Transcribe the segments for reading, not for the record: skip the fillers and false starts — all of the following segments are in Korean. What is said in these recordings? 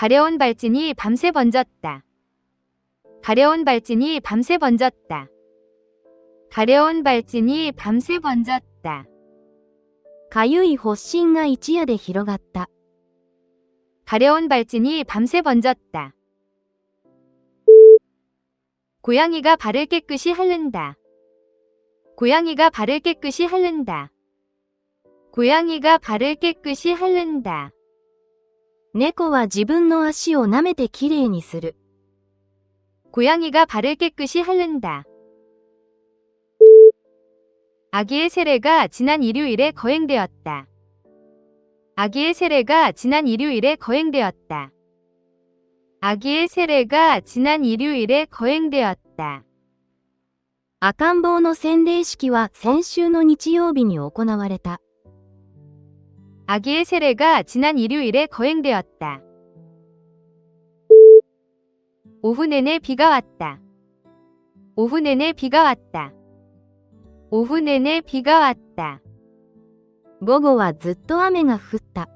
가려운 발진이 밤새 번졌다. 가려운 발진이 밤새 번졌다. 가려운 발진이 밤새 번졌다. かゆい発疹が一夜で広がった。 가려운 발진이 밤새 번졌다. 고양이가 발을 깨끗이 핥는다. 고양이가 발을 깨끗이 핥는다. 고양이가 발을 깨끗이 핥는다. 猫は自分の足を舐めてきれいにする。 고양이가 발을 깨끗이 핥는다. 아기의 세례가 지난 일요일에 거행되었다. 아기의 세례가 지난 일요일에 거행되었다. 아기의 세례가 지난 일요일에 거행되었다. 赤ん坊の洗礼式は先週の日曜日に行われた。 아기의 세례가 지난 일요일에 거행되었다. 오후 내내 비가 왔다. 오후 내내 비가 왔다. 오후 내내 비가 왔다. 午後はずっと雨が降った。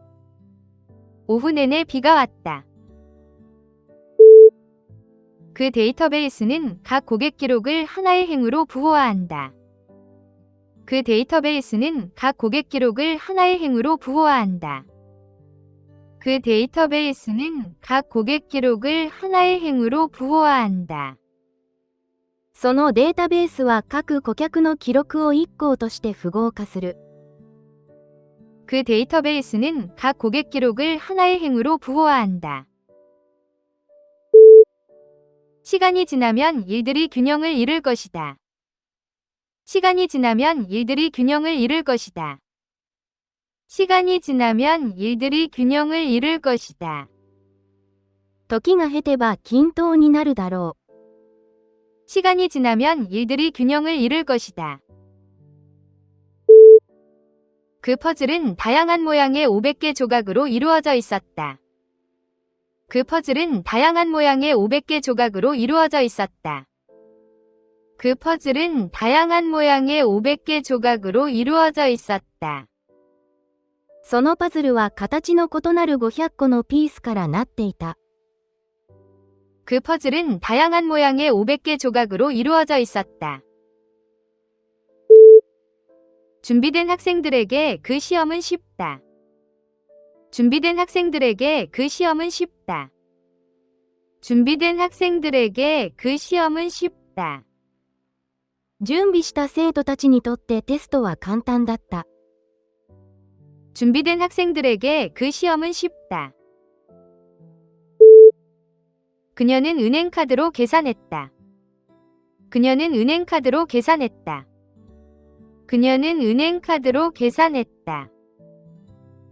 오후 내내 비가 왔다. 그 데이터베이스는 각 고객 기록을 하나의 행으로 부호화한다. 그 데이터베이스는 각 고객 기록을 하나의 행으로 부호화한다. 그 데이터베이스는 각 고객 기록을 하나의 행으로 부호화한다. そのデータベースは各顧客の記録を1項として符号化する。 그 데이터베이스는 각 고객 기록을 하나의 행으로 부호화한다. 시간이 지나면 일들이 균형을 잃을 것이다. 시간이 지나면 일들이 균형을 잃을 것이다. 시간이 지나면 일들이 균형을 잃을 것이다. 時が経てば均等になるだろう。 시간이 지나면 일들이 균형을 잃을 것이다. 그 퍼즐은 다양한 모양의 500개 조각으로 이루어져 있었다. 그 퍼즐은 다양한 모양의 500개 조각으로 이루어져 있었다. 그 퍼즐은 다양한 모양의 500개 조각으로 이루어져 있었다. そのパズルは形の異なる500個のピースからなっていた。 그 퍼즐은 다양한 모양의 500개 조각으로 이루어져 있었다. 준비된 학생들에게 그 시험은 쉽다. 준비된 학생들에게 그 시험은 쉽다. 준비된 학생들에게 그 시험은 쉽다. 準備した生徒たちにとってテストは簡単だった。 준비된 학생들에게 그 시험은 쉽다. 그녀는 은행카드로 계산했다. 그녀는 은행카드로 계산했다. 그녀는 은행카드로 계산했다.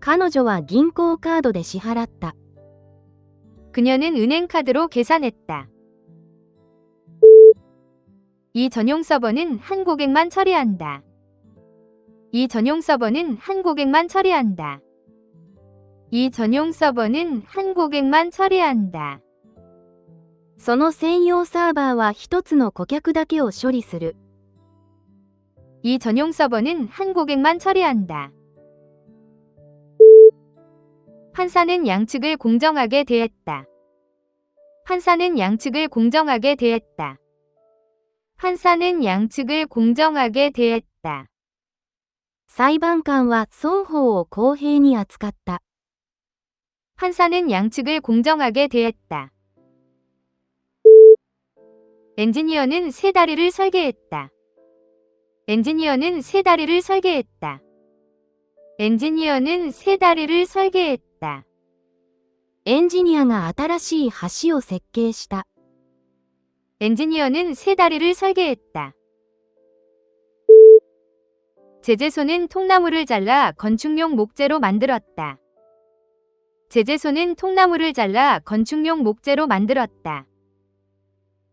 彼女は銀行カードで支払った。 그녀는 은행카드로 계산했다. 이 전용 서버는 한 고객만 처리한다. 이 전용 서버는 한 고객만 처리한다. 이 전용 서버는 한 고객만 처리한다. その専用サーバーは一つの顧客だけを処理する。 이 전용 서버는 한 고객만 처리한다. 판사는 양측을 공정하게 대했다. 판사는 양측을 공정하게 대했다. 판사는 양측을 공정하게 대했다. 裁判官は双方を公平に扱った。 판사는 양측을 공정하게 대했다. 엔지니어는 세 다리를 설계했다. 엔지니어는 세 다리를 설계했다. 엔지니어는 세 다리를 설계했다. エンジニアが新しい橋を設計した。 엔지니어는 세 다리를 설계했다. 제재소는 통나무를 잘라 건축용 목재로 만들었다. 제재소는 통나무를 잘라 건축용 목재로 만들었다.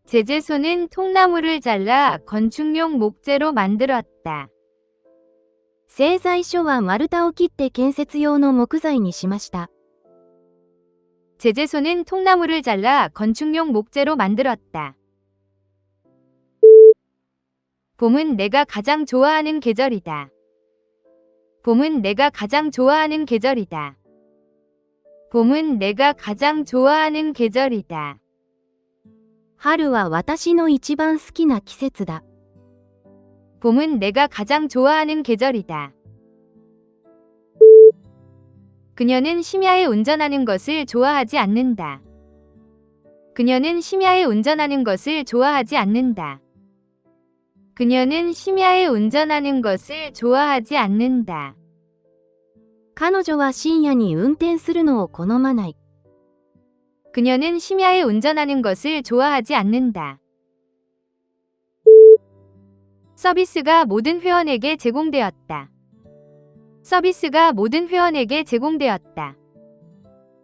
제재소는 통나무를 잘라 건축용 목재로 만들었다. 製材所は丸太を切って建設用の木材にしました。 제재소는 통나무를 잘라 건축용 목재로 만들었다. 봄은 내가 가장 좋아하는 계절이다. 봄은 내가 가장 좋아하는 계절이다. 봄은 내가 가장 좋아하는 계절이다. 春は私の一番好きな季節だ。 봄은 내가 가장 좋아하는 계절이다. 그녀는 심야에 운전하는 것을 좋아하지 않는다. 그녀는 심야에 운전하는 것을 좋아하지 않는다. 그녀는 심야에 운전하는 것을 좋아하지 않는다. 彼女は深夜に運転するのを好まない。 그녀는 심야에 운전하는 것을 좋아하지 않는다. 서비스가 모든 회원에게 제공되었다. 서비스가 모든 회원에게 제공되었다.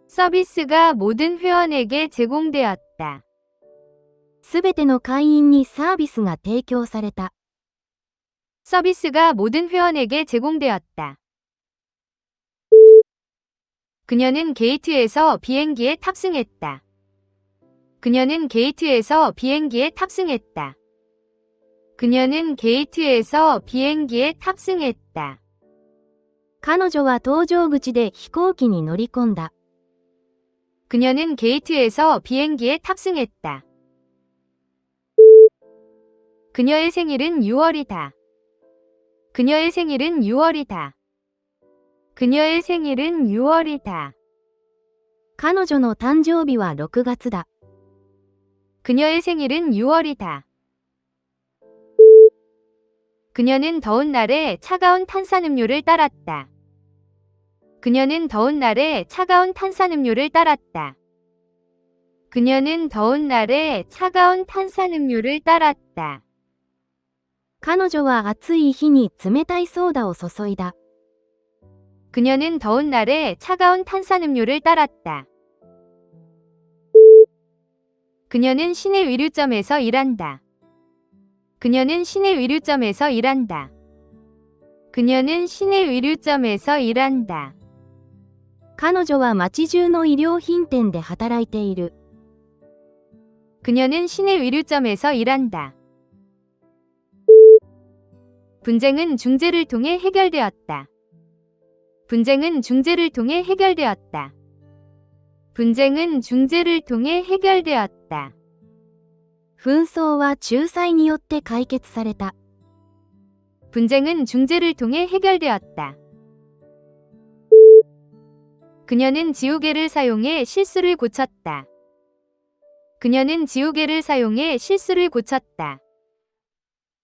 서비스가 모든 회원에게 제공되었다. すべての会員にサービスが提供された。 서비스가 모든 회원에게 제공되었다. 그녀는 게이트에서 비행기에 탑승했다. 그녀는 게이트에서 비행기에 탑승했다. 그녀는 게이트에서 비행기에 탑승했다. 彼女は搭乗口で飛行機に乗り込んだ。 그녀는 게이트에서 비행기에 탑승했다. 그녀의 생일은 6월이다. 그녀의 생일은 6월이다. 그녀의 생일은 6월이다. 彼女の誕生日は6月だ。 그녀의 생일은 6월이다. 그녀는 더운 날에 차가운 탄산음료를 따랐다. 그녀는 더운 날에 차가운 탄산음료를 따랐다. 그녀는 더운 날에 차가운 탄산음료를 따랐다. 彼女は暑い日に冷たいソーダを注いだ。 그녀는 더운 날에 차가운 탄산음료를 따랐다. 그녀는 시내 의류점에서 일한다. 그녀는 시내 의류점에서 일한다. 그녀는 시내 의류점에서 일한다. 彼女は街中の衣料品店で働いている。 그녀는 시내 의류점에서 일한다. 분쟁은 중재를 통해 해결되었다. 분쟁은 중재를 통해 해결되었다. 분쟁은 중재를 통해 해결되었다. 紛争は仲裁によって解決された。 분쟁은 중재를 통해 해결되었다. 그녀는 지우개를 사용해 실수를 고쳤다. 그녀는 지우개를 사용해 실수를 고쳤다.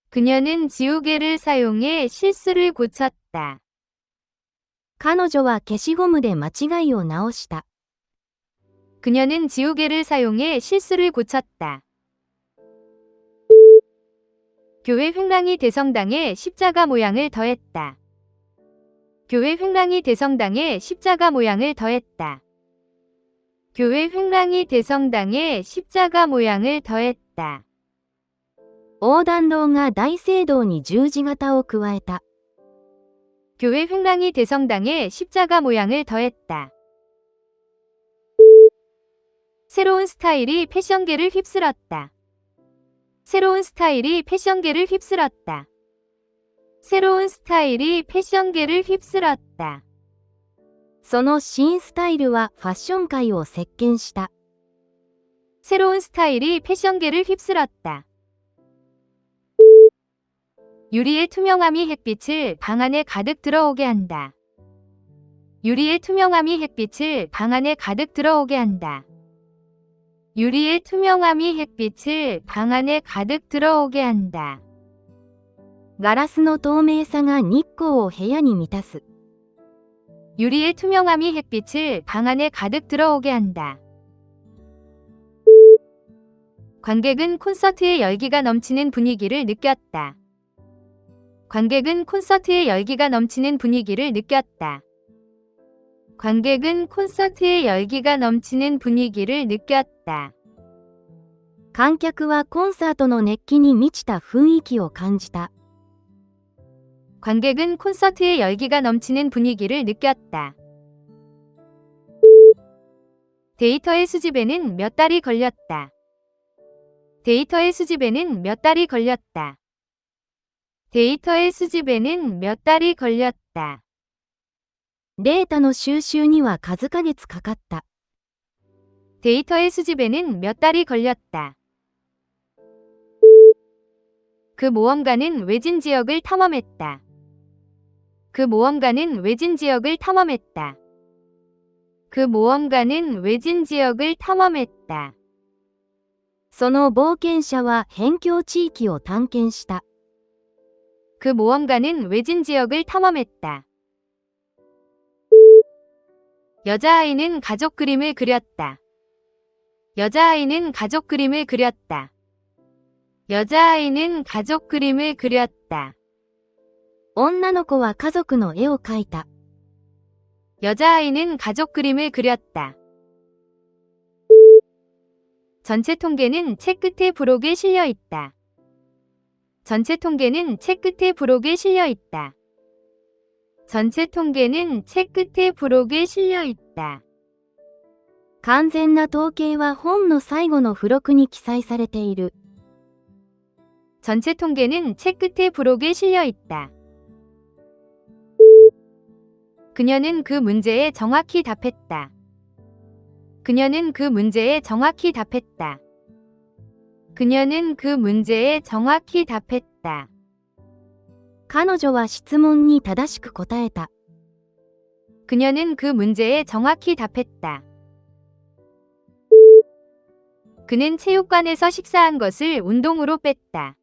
그녀는 지우개를 사용해 실수를 고쳤다. 彼女は消しゴムで間違いを直した。 그녀는 지우개를 사용해 실수를 고쳤다. 교회 횡랑이 대성당에 십자가 모양을 더했다. 교회 횡랑이 대성당에 십자가 모양을 더했다. 교회 횡랑이 대성당에 십자가 모양을 더했다. 横断道が大聖堂に十字型を加えた。 교회 횡랑이 대성당에 십자가 모양을 더했다. 새로운 스타일이 패션계를 휩쓸었다. 새로운 스타일이 패션계를 휩쓸었다. 새로운 스타일이 패션계를 휩쓸었다. その新スタイルはファッション界を席巻した。 새로운 스타일이 패션계를 휩쓸었다. 유리의 투명함이 햇빛을 방 안에 가득 들어오게 한다. 유리의 투명함이 햇빛을 방 안에 가득 들어오게 한다. 유리의 투명함이 햇빛을 방 안에 가득 들어오게 한다. ガラスの透明さが日光を部屋に満たす。 유리의 투명함이 햇빛을 방 안에 가득 들어오게 한다. 관객은 콘서트의 열기가 넘치는 분위기를 느꼈다. 관객은 콘서트의 열기가 넘치는 분위기를 느꼈다. 관객은 콘서트의 열기가 넘치는 분위기를 느꼈다. 観客はコンサートの熱気に満ちた雰囲気を感じた。 관객은 콘서트의 열기가 넘치는 분위기를 느꼈다. 데이터의 수집에는 몇 달이 걸렸다. 데이터의 수집에는 몇 달이 걸렸다. 데이터의 수집에는 몇 달이 걸렸다. データの収集には数ヶ月かかった。 데이터의 수집에는 몇 달이 걸렸다. 그 모험가는 외진 지역을 탐험했다. 그 모험가는 외진 지역을 탐험했다. 그 모험가는 외진 지역을 탐험했다. その冒険者は辺境地域を探検した。 그 모험가는 외진 지역을 탐험했다. 여자아이는 가족 그림을 그렸다. 여자아이는 가족 그림을 그렸다. 여자아이는 가족 그림을 그렸다. 女の子は家族の絵を描いた。 여자아이는 가족 그림을 그렸다. 전체 통계는 책 끝에 부록에 실려 있다. 전체 통계는 책 끝에 부록에 실려 있다. 전체 통계는 책 끝에 부록에 실려 있다. 完全な統計は本の最後の付録に記載されている。 전체 통계는 책 끝에 부록에 실려 있다. 그녀는 그 문제에 정확히 답했다. 그녀는 그 문제에 정확히 답했다. 그녀는 그 문제에 정확히 답했다. 彼女は質問に正しく答えた。 그녀는 그 문제에 정확히 답했다. 그는 체육관에서 식사한 것을 운동으로 뺐다.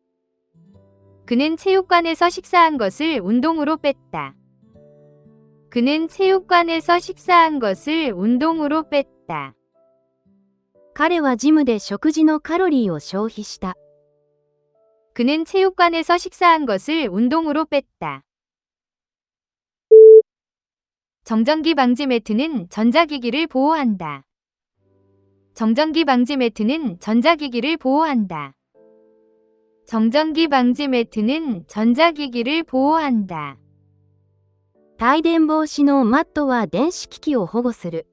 그는 체육관에서 식사한 것을 운동으로 뺐다. 그는 체육관에서 식사한 것을 운동으로 뺐다. 彼はジムで食事のカロリーを消費した。 그는 체육관에서 식사한 것을 운동으로 뺐다. 정전기 방지 매트는 전자기기를 보호한다. 정전기 방지 매트는 전자기기를 보호한다. 정전기 방지 매트는 전자기기를 보호한다. 帯電防止のマットは電子機器を保護する。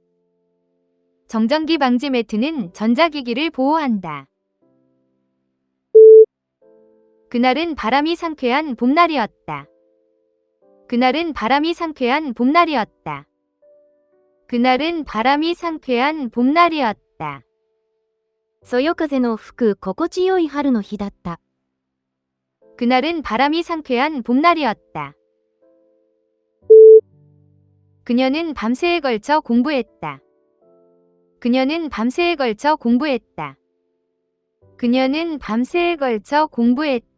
정전기 방지 매트는 전자기기를 보호한다. 그날은 바람이 상쾌한 봄날이었다. 그날은 바람이 상쾌한 봄날이었다. 그날은 바람이 상쾌한 봄날이었다. そよ風の吹く心地よい春の日だった。 그날은 바람이 상쾌한 봄날이었다. 그녀는 밤새에 걸쳐 공부했다. 그녀는 밤새에 걸쳐 공부했다. 그녀는 밤새에 걸쳐 공부했다.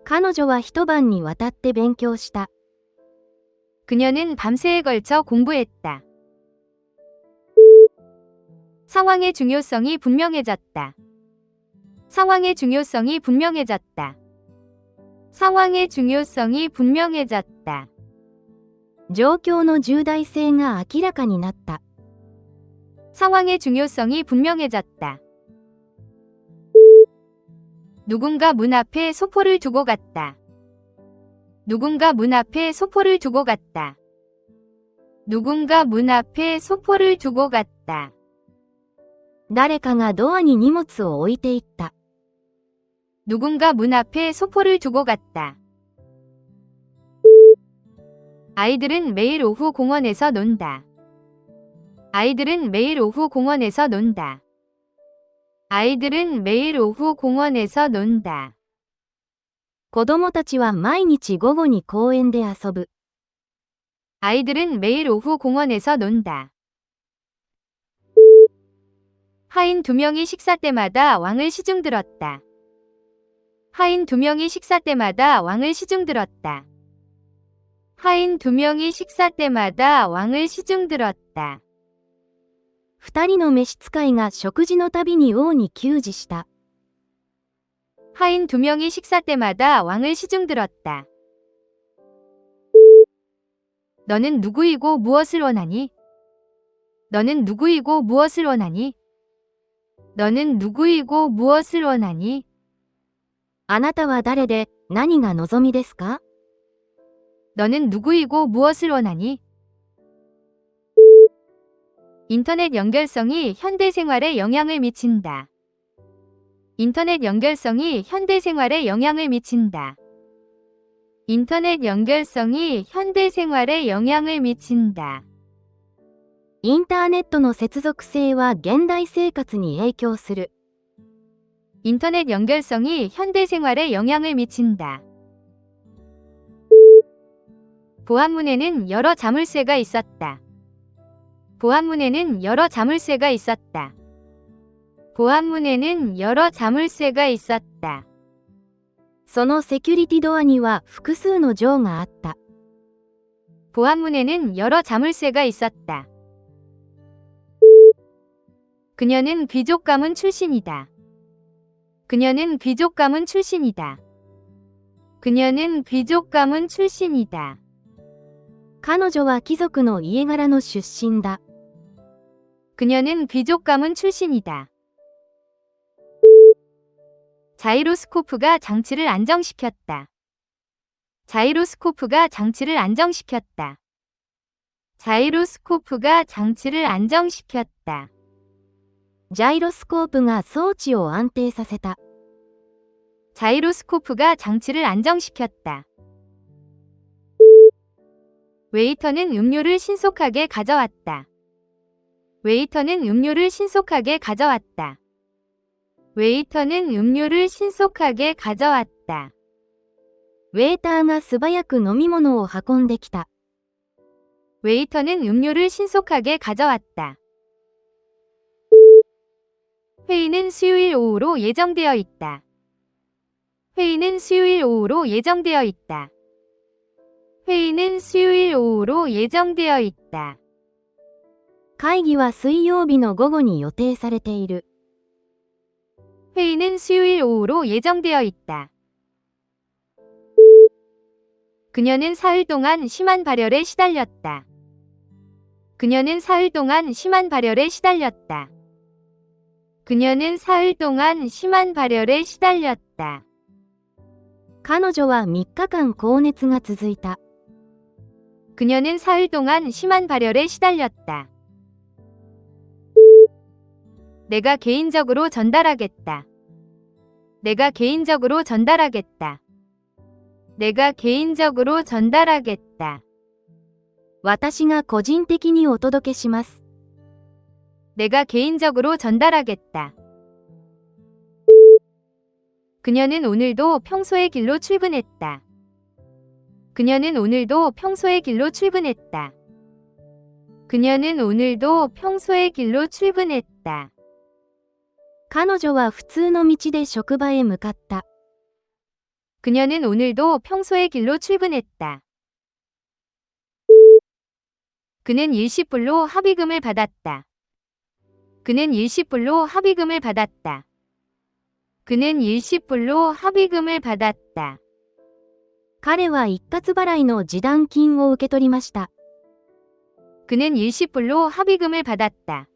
彼女は一晩にわたって勉強した。 그녀는 밤새에 걸쳐 공부했다. 상황의 중요성이 분명해졌다. 상황의 중요성이 분명해졌다. 상황의 중요성이 분명해졌다. 状況の重大性が明らかになった。 상황의 중요성이 분명해졌다. 누군가 문 앞에 소포를 두고 갔다. 누군가 문 앞에 소포를 두고 갔다. 누군가 문 앞에 소포를 두고 갔다. 誰かがドアに荷物を置いていった。 누군가 문 앞에 소포를 두고 갔다. 아이들은 매일 오후 공원에서 논다. 아이들은 매일 오후 공원에서 논다. 아이들은 매일 오후 공원에서 논다. 子供たちは毎日午後に公園で遊ぶ。 아이들은 매일 오후 공원에서 논다. 하인 2명이 식사 때마다 왕을 시중들었다. 하인 2명이 식사 때마다 왕을 시중들었다. 하인 2명이 식사 때마다 왕을 시중들었다. 二人の召使いが食事のたびに王に給仕した。 하인 2명이 식사 때마다 왕을 시중들었다. 너는 누구이고 무엇을 원하니? 너는 누구이고 무엇을 원하니? 너는 누구이고 무엇을 원하니? あなたは誰で何が望みですか？ 너는 누구이고 무엇을 원하니? 인터넷 연결성이 현대 생활에 영향을 미친다. 인터넷 연결성이 현대 생활에 영향을 미친다. 인터넷 연결성이 현대 생활에 영향을 미친다. インターネットの接続性は現代生活に影響する。 인터넷 연결성이 현대 생활에 영향을 미친다. 보안문에는 여러 자물쇠가 있었다. 보안문에는 여러 자물쇠가 있었다. 보안문에는 여러 자물쇠가 있었다. そのセキュリティドアには複数の錠があった。 보안문에는 여러 자물쇠가 있었다. 그녀는 귀족 가문 출신이다. 그녀는 귀족 가문 출신이다. 그녀는 귀족 가문 출신이다. 彼女は貴族の家柄の出身だ。 그녀는 귀족 가문 출신이다. 자이로스코프가 장치를 안정시켰다. 자이로스코프가 장치를 안정시켰다. 자이로스코프가 장치를 안정시켰다. ジャイロスコープが装置を安定させた。 자이로스코프가 장치를 안정시켰다. 웨이터는 음료를 신속하게 가져왔다. 웨이터는 음료를 신속하게 가져왔다. 웨이터는 음료를 신속하게 가져왔다. ウェーターが素早く飲み物を運んできた。 웨이터는 음료를 신속하게 가져왔다. 회의는 수요일 오후로 예정되어 있다. 회의는 수요일 오후로 예정되어 있다. 회의는 수요일 오후로 예정되어 있다. 会議は水曜日の午後に予定されている。 회의는 수요일 오후로 예정되어 있다. 그녀는 사흘 동안 심한 발열에 시달렸다. 그녀는 사흘 동안 심한 발열에 시달렸다. 그녀는 사흘 동안 심한 발열에 시달렸다. 彼女は3日間高熱が続いた。 그녀는 사흘 동안 심한 발열에 시달렸다. 내가 개인적으로 전달하겠다. 내가 개인적으로 전달하겠다. 내가 개인적으로 전달하겠다. 私が個人的にお届けします。 내가 개인적으로 전달하겠다. 그녀는 오늘도 평소의 길로 출근했다. 그녀는 오늘도 평소의 길로 출근했다. 그녀는 오늘도 평소의 길로 출근했다. 彼女は普通の道で職場へ向かった。 그녀는 오늘도 평소의 길로 출근했다. 그는 일시불로 합의금을 받았다. 그는 일시불로 합의금을 받았다. 그는 일시불로 합의금을 받았다. 彼は一括払いの示談金を受け取りました。 그는 일시불로 합의금을 받았다.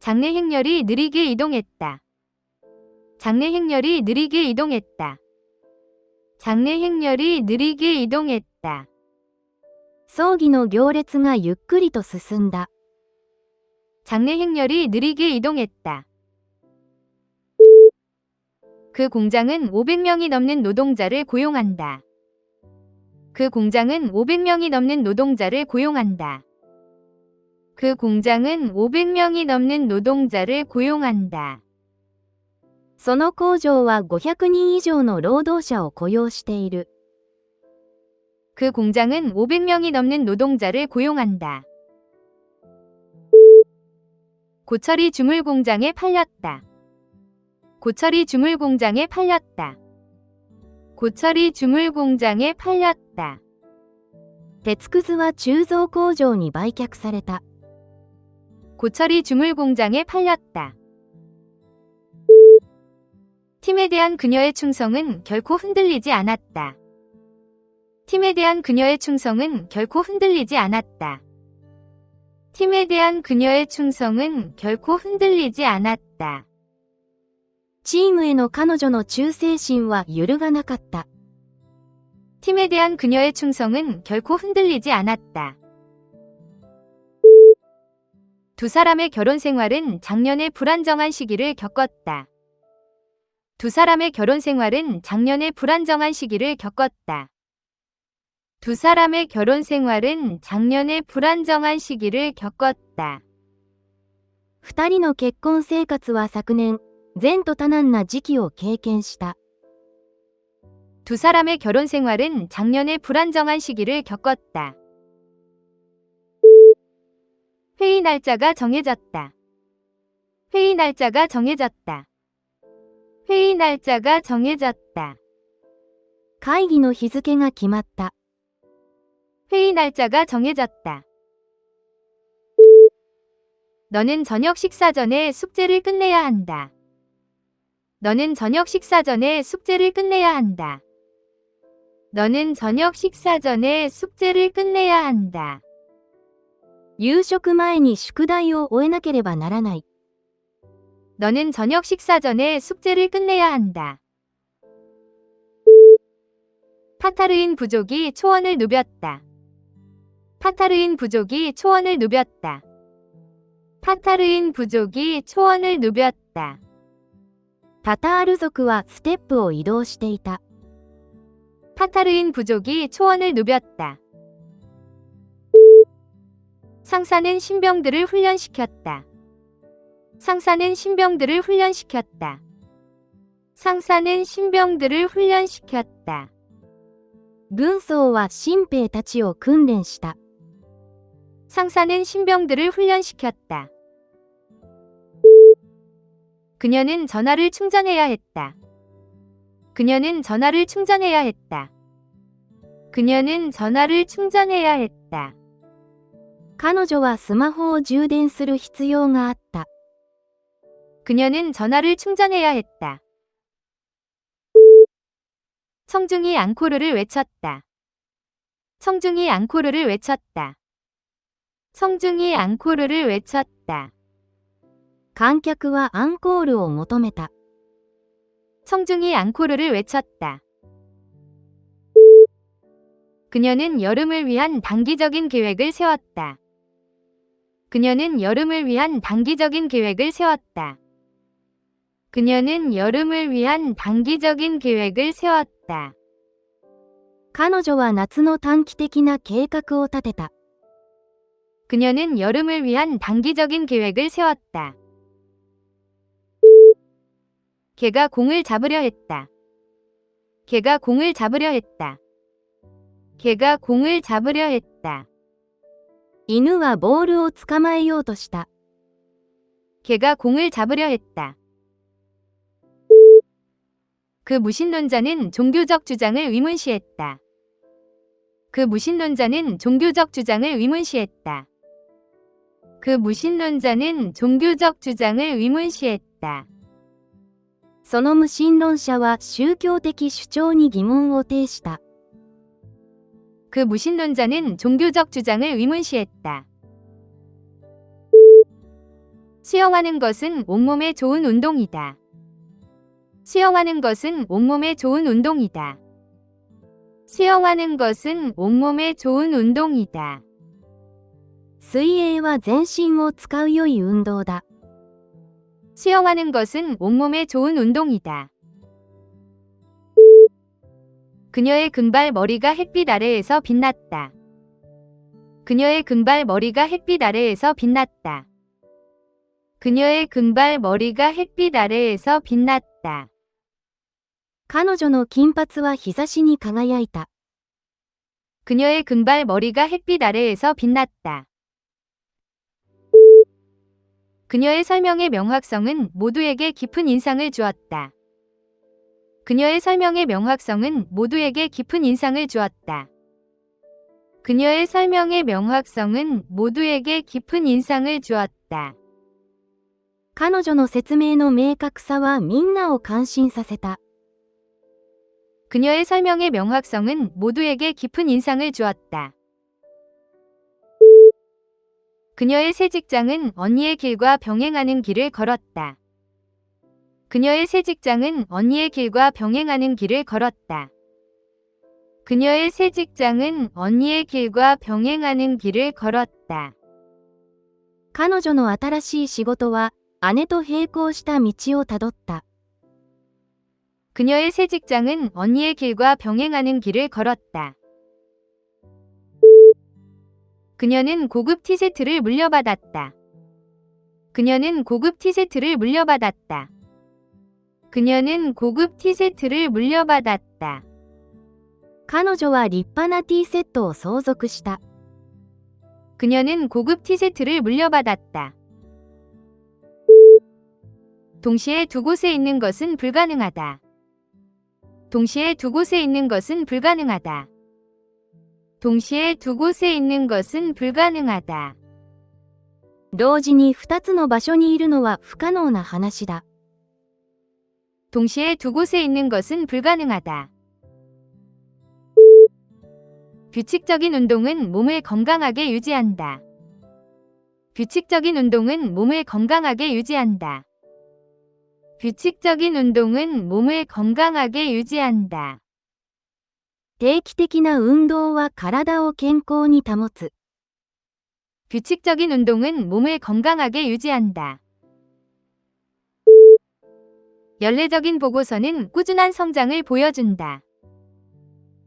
장내 행렬이 느리게 이동했다. 장내 행렬이 느리게 이동했다. 장내 행렬이 느리게 이동했다. 葬儀の行列がゆっくりと進んだ。 장내 행렬이 느리게 이동했다. 그 공장은 500명이 넘는 노동자를 고용한다. 그 공장은 500명이 넘는 노동자를 고용한다. 그 공장은 500명이 넘는 노동자를 고용한다. その工場は500人以上の労働者を雇用している。 그 공장은 500명이 넘는 노동자를 고용한다. 고철이 주물 공장에 팔렸다. 고철이 주물 공장에 팔렸다. 고철이 주물 공장에 팔렸다. 鉄くずは鋳造工場に売却された。 고철이 주물 공장에 팔렸다. 팀에 대한 그녀의 충성은 결코 흔들리지 않았다. 팀에 대한 그녀의 충성은 결코 흔들리지 않았다. 팀에 대한 그녀의 충성은 결코 흔들리지 않았다. チームへの彼女の忠誠心は揺るがなかった。 팀에 대한 그녀의 충성은 결코 흔들리지 않았다. 두 사람의 결혼 생활은 작년에 불안정한 시기를 겪었다. 두 사람의 결혼 생활은 작년에 불안정한 시기를 겪었다. 두 사람의 결혼 생활은 작년에 불안정한 시기를 겪었다. 二人の結婚生活は昨年、前途多難な時期を経験した。두 사람의 결혼 생활은 작년에 불안정한 시기를 겪었다. 회의 날짜가 정해졌다. 회의 날짜가 정해졌다. 회의 날짜가 정해졌다. 会議の日付が決まった。 회의 날짜가 정해졌다. 너는 저녁 식사 전에 숙제를 끝내야 한다. 너는 저녁 식사 전에 숙제를 끝내야 한다. 너는 저녁 식사 전에 숙제를 끝내야 한다. 夕食前に宿題を終えなければならない。 너는 저녁 식사 전에 숙제를 끝내야 한다. 타타르인 부족이 초원을 누볐다. 타타르인 부족이 초원을 누볐다. 타타르인 부족이 초원을 누볐다. タタール族はステップを移動していた。 타타르인 부족이 초원을 누볐다. 상사는 신병들을 훈련시켰다. 상사는 신병들을 훈련시켰다. 상사는 신병들을 훈련시켰다. 軍曹は新兵たちを訓練した。 상사는 신병들을 훈련시켰다. 그녀는 전화를 충전해야 했다. 그녀는 전화를 충전해야 했다. 그녀는 전화를 충전해야 했다. 彼女はスマホを充電する必要があった。 그녀는 전화를 충전해야 했다. 청중이 앙코르를 외쳤다. 청중이 앙코르를 외쳤다. 청중이 앙코르를 외쳤다. 観客はアンコールを求めた。 청중이 앙코르를 외쳤다. 그녀는 여름을 위한 단기적인 계획을 세웠다. 그녀는 여름을 위한 단기적인 계획을 세웠다. 그녀는 여름을 위한 단기적인 계획을 세웠다. 彼女は夏の短期的な計画を立てた。 그녀는 여름을 위한 단기적인 계획을 세웠다. 걔가 공을 잡으려 했다. 걔가 공을 잡으려 했다. 걔가 공을 잡으려 했다. 犬はボールを捕まえようとした。 걔가 공을 잡으려 했다. 그 무신론자는 종교적 주장을 의문시했다. 그 무신론자는 종교적 주장을 의문시했다. 그 무신론자는 종교적 주장을 의문시했다. その無神論者は宗教的主張に疑問を呈した。 그 무신론자는 종교적 주장을 의문시했다. 수영하는 것은 온몸에 좋은 운동이다. 수영하는 것은 온몸에 좋은 운동이다. 수영하는 것은 온몸에 좋은 운동이다. 水泳は全身を使う良い運動だ。 수영하는 것은 온몸에 좋은 운동이다. 그녀의 금발 머리가 햇빛 아래에서 빛났다. 그녀의 금발 머리가 햇빛 아래에서 빛났다. 그녀의 금발 머리가 햇빛 아래에서 빛났다. 彼女の金髪は日差しに輝いた。 그녀의 금발 머리가 햇빛 아래에서 빛났다. 그녀의 설명의 명확성은 모두에게 깊은 인상을 주었다. 그녀의 설명의 명확성은 모두에게 깊은 인상을 주었다. 그녀의 설명의 명확성은 모두에게 깊은 인상을 주었다. 彼女の説明の明確さはみんなを感心させた。 그녀의 설명의 명확성은 모두에게 깊은 인상을 주었다. 그녀의 새 직장은 언니의 길과 병행하는 길을 걸었다. 그녀의 새 직장은 언니의 길과 병행하는 길을 걸었다. 그녀의 새 직장은 언니의 길과 병행하는 길을 걸었다. 彼女の新しい仕事は姉と並行した道をたどった。 그녀의 새 직장은 언니의 길과 병행하는 길을 걸었다. 그녀는 고급 티세트를 물려받았다. 그녀는 고급 티세트를 물려받았다. 그녀는 고급 티세트를 물려받았다. 彼女は立派なティーセットを相続した。 그녀는 고급 티세트를 물려받았다. 동시에 두 곳에 있는 것은 불가능하다. 동시에 두 곳에 있는 것은 불가능하다. 동시에 두 곳에 있는 것은 불가능하다. 同時に2つの場所にいるのは不可能な話だ。 동시에 두 곳에 있는 것은 불가능하다. 규칙적인 운동은 몸을 건강하게 유지한다. 규칙적인 운동은 몸을 건강하게 유지한다. 규칙적인 운동은 몸을 건강하게 유지한다. 定期的な運動は体を健康に保つ。 규칙적인 운동은 몸을 건강하게 유지한다. 연례적인 보고서는 꾸준한 성장을 보여준다.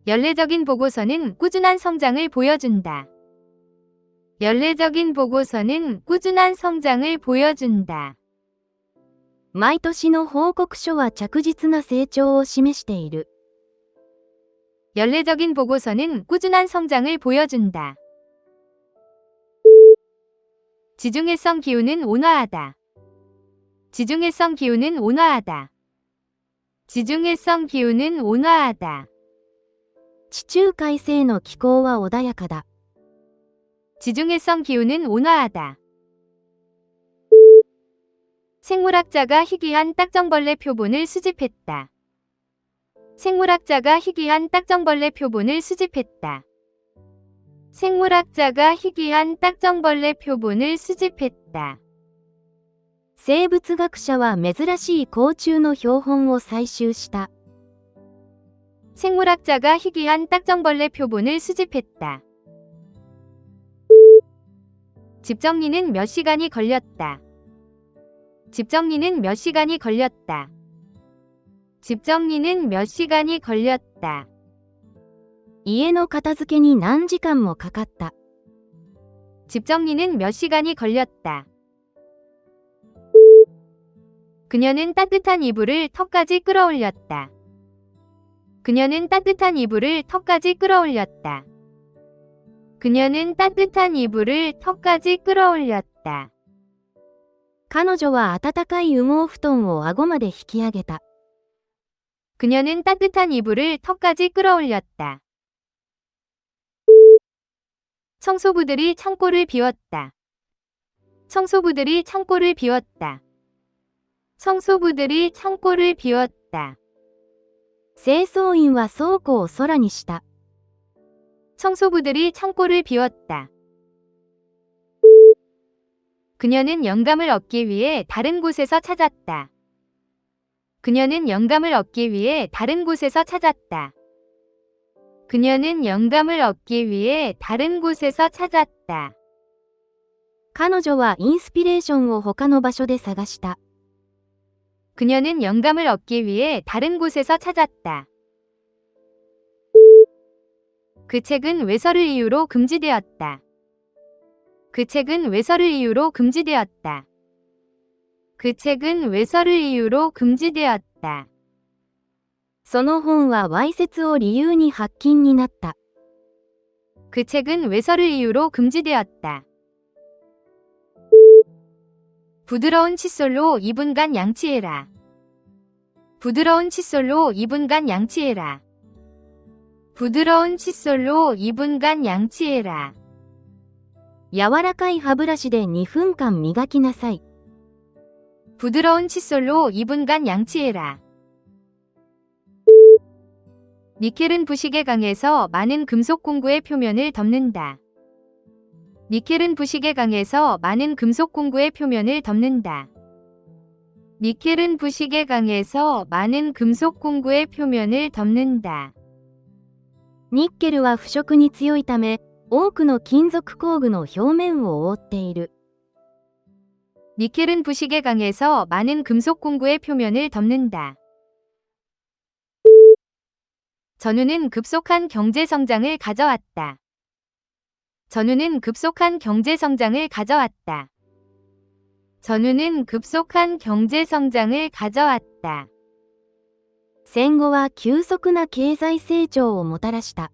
연례적인 보고서는 꾸준한 성장을 보여준다. 연례적인 보고서는 꾸준한 성장을 보여준다. 毎年の報告書は着実な成長を示している。 연례적인 보고서는 꾸준한 성장을 보여준다. 지중해성 기후는 온화하다. 지중해성 기후는 온화하다. 지중해성 기후는 온화하다. 地中海性の気候は穏やかだ。 지중해성 기후는 온화하다. 생물학자가 희귀한 딱정벌레 표본을 수집했다. 생물학자가 희귀한 딱정벌레 표본을 수집했다. 생물학자가 희귀한 딱정벌레 표본을 수집했다. 生物学者は珍しい甲虫の標本を採集した。 생물학자가 희귀한 딱정벌레 표본을 수집했다. 집 정리는 몇 시간이 걸렸다. 집 정리는 몇 시간이 걸렸다. 집 정리는 몇 시간이 걸렸다. 家の片付けに何時間もかかった。 집 정리는 몇 시간이 걸렸다. 그녀는 따뜻한 이불을 턱까지 끌어올렸다. 그녀는 따뜻한 이불을 턱까지 끌어올렸다. 그녀는 따뜻한 이불을 턱까지 끌어올렸다. 彼女は暖かい羽毛布団を顎まで引き上げた。 그녀는 따뜻한 이불을 턱까지 끌어올렸다. 청소부들이 창고를 비웠다. 청소부들이 창고를 비웠다. 청소부들이 창고를 비웠다. 清掃員は倉庫を空にした。 청소부들이 창고를 비웠다. 그녀는 영감을 얻기 위해 다른 곳에서 찾았다. 그녀는 영감을 얻기 위해 다른 곳에서 찾았다. 그녀는 영감을 얻기 위해 다른 곳에서 찾았다. 彼女はインスピレーションを他の場所で探した。 그녀는 영감을 얻기 위해 다른 곳에서 찾았다. 그 책은 외설을 이유로 금지되었다. 그 책은 외설을 이유로 금지되었다. 그 책은 외설을 이유로 금지되었다. その本はわいせつを理由に発禁になった。 그 책은 외설을 이유로 금지되었다. 부드러운 칫솔로 2분간 양치해라. 부드러운 칫솔로 2분간 양치해라. 부드러운 칫솔로 2분간 양치해라. 柔らかい歯ブラシで2分間磨きなさい。 부드러운 칫솔로 2분간 양치해라. 니켈은 부식에 강해서 많은 금속 공구의 표면을 덮는다. 니켈은 부식에 강해서 많은 금속 공구의 표면을 덮는다. 니켈은 부식에 강해서 많은 금속 공구의 표면을 덮는다. ニッケルは腐食に強いため、多くの金属工具の表面を覆っている。 니켈은 부식에 강해서 많은 금속 공구의 표면을 덮는다. 전후는 급속한 경제 성장을 가져왔다. 전후는 급속한 경제 성장을 가져왔다. 전후는 급속한 경제 성장을 가져왔다. 戦後は急速な経済成長をもたらした。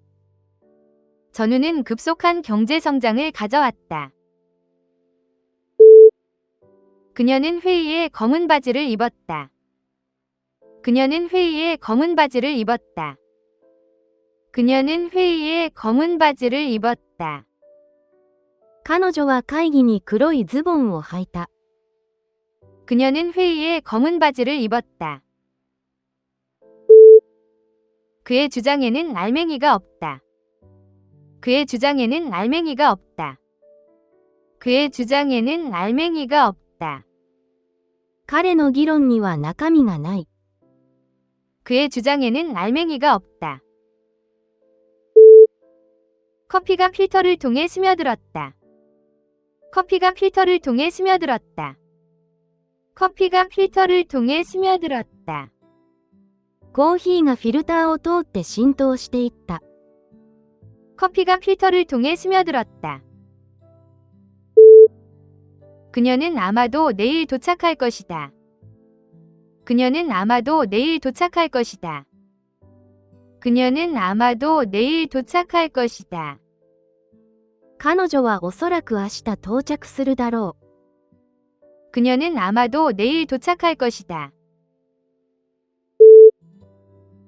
전후는 급속한 경제 성장을 가져왔다. 그녀는 회의에 검은 바지를 입었다. 그녀는 회의에 검은 바지를 입었다. 그녀는 회의에 검은 바지를 입었다. 彼女は会議に黒いズボンを履いた。 그녀는 회의에 검은 바지를 입었다. 그의 주장에는 알맹이가 없다. 그의 주장에는 알맹이가 없다. 그의 주장에는 알맹이가 없다. 彼の議論には中身がない。 그의 주장에는 알맹이가 없다. 커피가 필터를 통해 스며들었다. 커피가 필터를 통해 스며들었다. 커피가 필터를 통해 스며들었다. コーヒーがフィルターを通って浸透していった。 커피가 필터를 통해 스며들었다. 그녀는 아마도 내일 도착할 것이다. 그녀는 아마도 내일 도착할 것이다. 그녀는 아마도 내일 도착할 것이다. 彼女はおそらく明日到着するだろう。 그녀는 아마도 내일 도착할 것이다.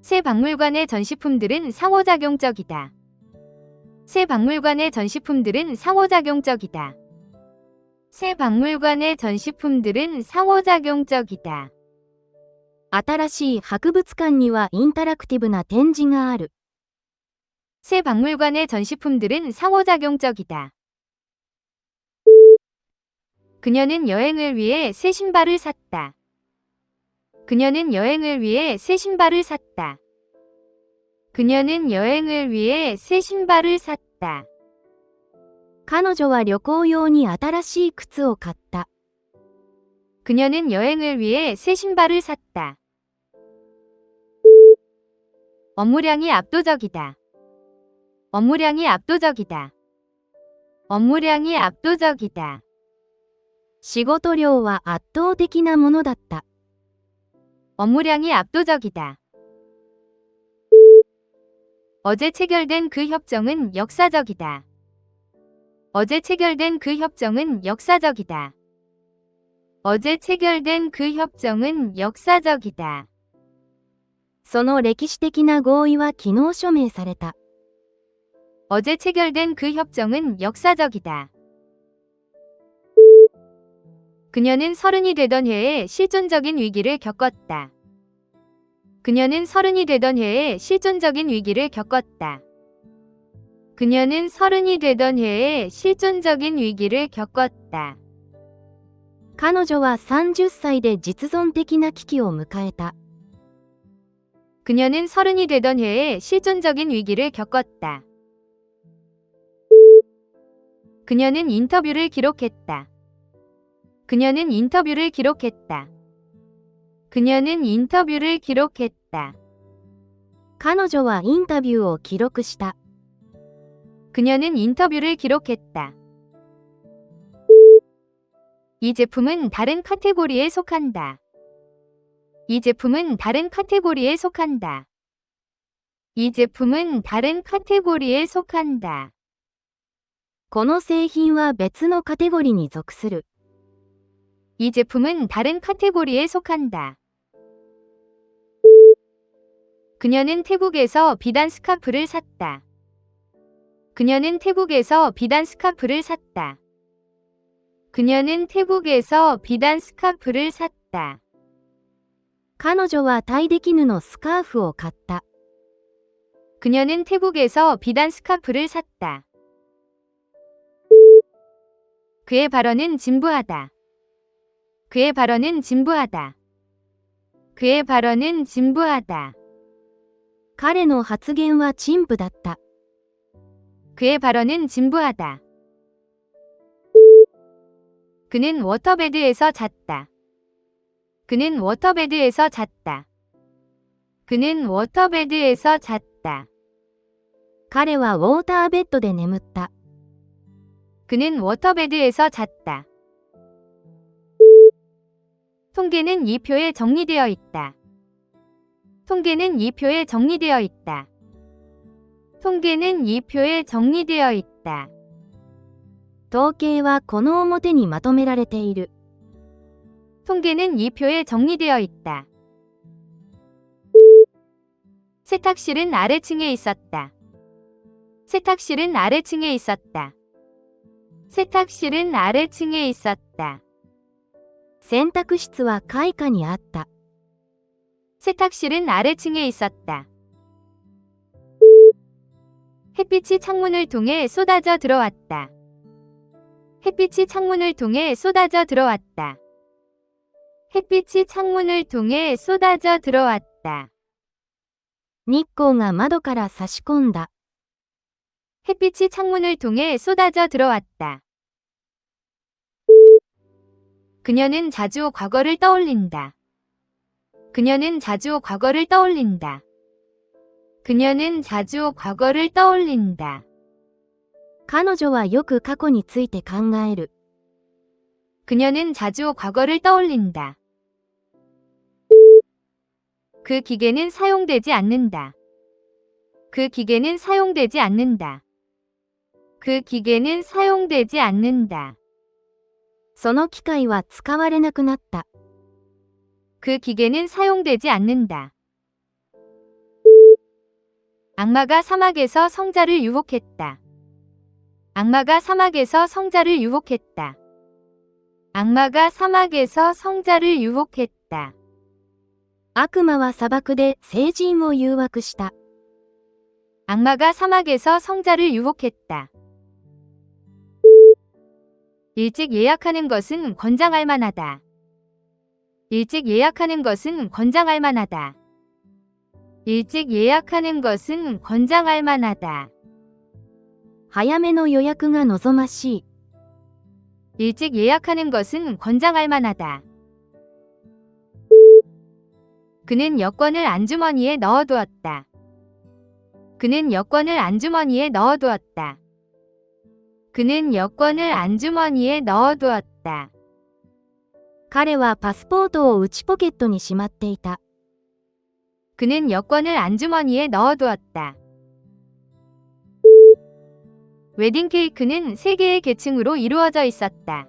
새 박물관의 전시품들은 상호작용적이다. 새 박물관의 전시품들은 상호작용적이다. 새 박물관의 전시품들은 상호작용적이다. 新しい博物館にはインタラクティブな展示がある。 새 박물관의 전시품들은 상호작용적이다. 그녀는 여행을 위해 새 신발을 샀다. 그녀는 여행을 위해 새 신발을 샀다. 그녀는 여행을 위해 새 신발을 샀다. 彼女は旅行用に新しい靴を買った。 그녀는 여행을 위해 새 신발을 샀다. 업무량이 압도적이다. 업무량이 압도적이다. 업무량이 압도적이다. 仕事量は圧倒的なものだった。 업무량이 압도적이다. 어제 체결된 그 협정은 역사적이다. 어제 체결된 그 협정은 역사적이다. 어제 체결된 그 협정은 역사적이다. その歴史的な合意は昨日署名された。 어제 체결된 그 협정은 역사적이다. 그녀는 서른이 되던 해에 실존적인 위기를 겪었다. 그녀는 서른이 되던 해에 실존적인 위기를 겪었다. 그녀는 서른이 되던 해에 실존적인 위기를 겪었다. 彼女は30歳で実存的な危機を迎えた。 그녀는 서른이 되던 해에 실존적인 위기를 겪었다. 그녀는 인터뷰를 기록했다. 그녀는 인터뷰를 기록했다. 그녀는 인터뷰를 기록했다. 彼女はインタビューを記録した。 그녀는 인터뷰를 기록했다. 이 제품은 다른 카테고리에 속한다. 이 제품은 다른 카테고리에 속한다. 이 제품은 다른 카테고리에 속한다. この製品は別のカテゴリーに属する。 이 제품은 다른 카테고리에 속한다. 그녀는 태국에서 비단 스카프를 샀다. 그녀는 태국에서 비단 스카프를 샀다. 그녀는 태국에서 비단 스카프를 샀다. 彼女はタイデ絹のスカーフを買った。 그녀는 태국에서 비단 스카프를 샀다. 그의 발언은 진부하다. 그의 발언은 진부하다. 그의 발언은 진부하다. 彼の発言は陳腐だった。 그의 발언은 진부하다. 그는 워터베드에서 잤다. 그는 워터베드에서 잤다. 그는 워터베드에서 잤다. 있었다. 彼はウォーターベッドで眠った。 그는 워터베드에서 잤다. 통계는 이 표에 정리되어 있다. 통계는 이 표에 정리되어 있다. 통계는 이 표에 정리되어 있다. 統計はこの表にまとめられている。 통계는 이 표에 정리되어 있다. 세탁실은 아래층에 있었다. 세탁실은 아래층에 있었다. 세탁실은 아래층에 있었다. 洗濯室は階下にあった。 세탁실은 아래층에 있었다. 햇빛이 창문을 통해 쏟아져 들어왔다. 햇빛이 창문을 통해 쏟아져 들어왔다. 햇빛이 창문을 통해 쏟아져 들어왔다. 日光が窓から差し込んだ。 햇빛이 창문을 통해 쏟아져 들어왔다. 그녀는 자주 과거를 떠올린다. 그녀는 자주 과거를 떠올린다. 그녀는 자주 과거를 떠올린다. 彼女はよく過去について考える。 그녀는 자주 과거를 떠올린다. 그 기계는 사용되지 않는다. 그 기계는 사용되지 않는다. 그 기계는 사용되지 않는다. その機械は使われなくなった。 그 기계는 사용되지 않는다. 악마가 사막에서 성자를 유혹했다. 악마가 사막에서 성자를 유혹했다. 악마가 사막에서 성자를 유혹했다. 悪魔は砂漠で聖人を誘惑した。 악마가 사막에서 성자를 유혹했다. 일찍 예약하는 것은 권장할 만하다. 일찍 예약하는 것은 권장할 만하다. 일찍 예약하는 것은 권장할 만하다. 早めの予約が望ましい。 일찍 예약하는 것은 권장할 만하다. 그는 여권을 안주머니에 넣어두었다. 그는 여권을 안주머니에 넣어두었다. 그는 여권을 안주머니에 넣어두었다. 彼はパスポートを内ポケットにしまっていた。 그는 여권을 안주머니에 넣어두었다. 웨딩 케이크는 3개의 계층으로 이루어져 있었다.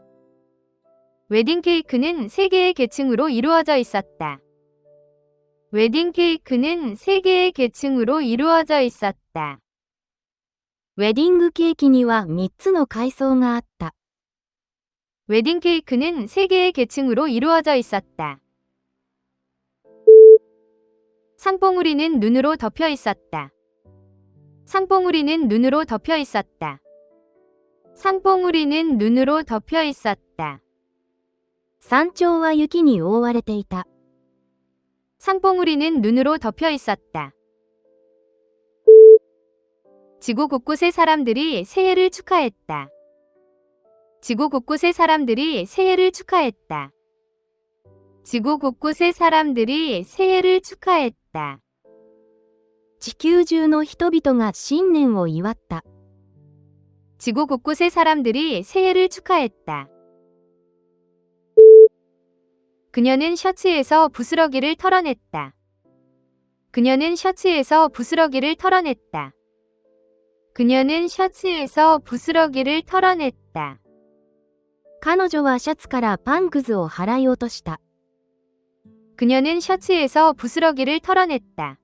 웨딩 케이크는 3개의 계층으로 이루어져 있었다. 웨딩 케이크는 3개의 계층으로 이루어져 있었다. ウェディングケーキには3つの階層があった。 웨딩 케이크는 3개의 계층으로 이루어져 있었다. 상봉우리는 눈으로 덮여 있었다. 상봉우리는 눈으로 덮여 있었다. 상봉우리는 눈으로 덮여 있었다. 山頂は雪に覆われていた。 상봉우리는 눈으로 덮여 있었다. 지구 곳곳의 사람들이 새해를 축하했다. 지구 곳곳의 사람들이 새해를 축하했다. 지구 곳곳의 사람들이 새해를 축하했다. 地球中の人々が新年を祝った。 지구 곳곳의 사람들이 새해를 축하했다. 그녀는 셔츠에서 부스러기를 털어냈다. 그녀는 셔츠에서 부스러기를 털어냈다. 그녀는 셔츠에서 부스러기를 털어냈다. 彼女はシャツからパンくずを払い落とした。 그녀는 셔츠에서 부스러기를 털어냈다.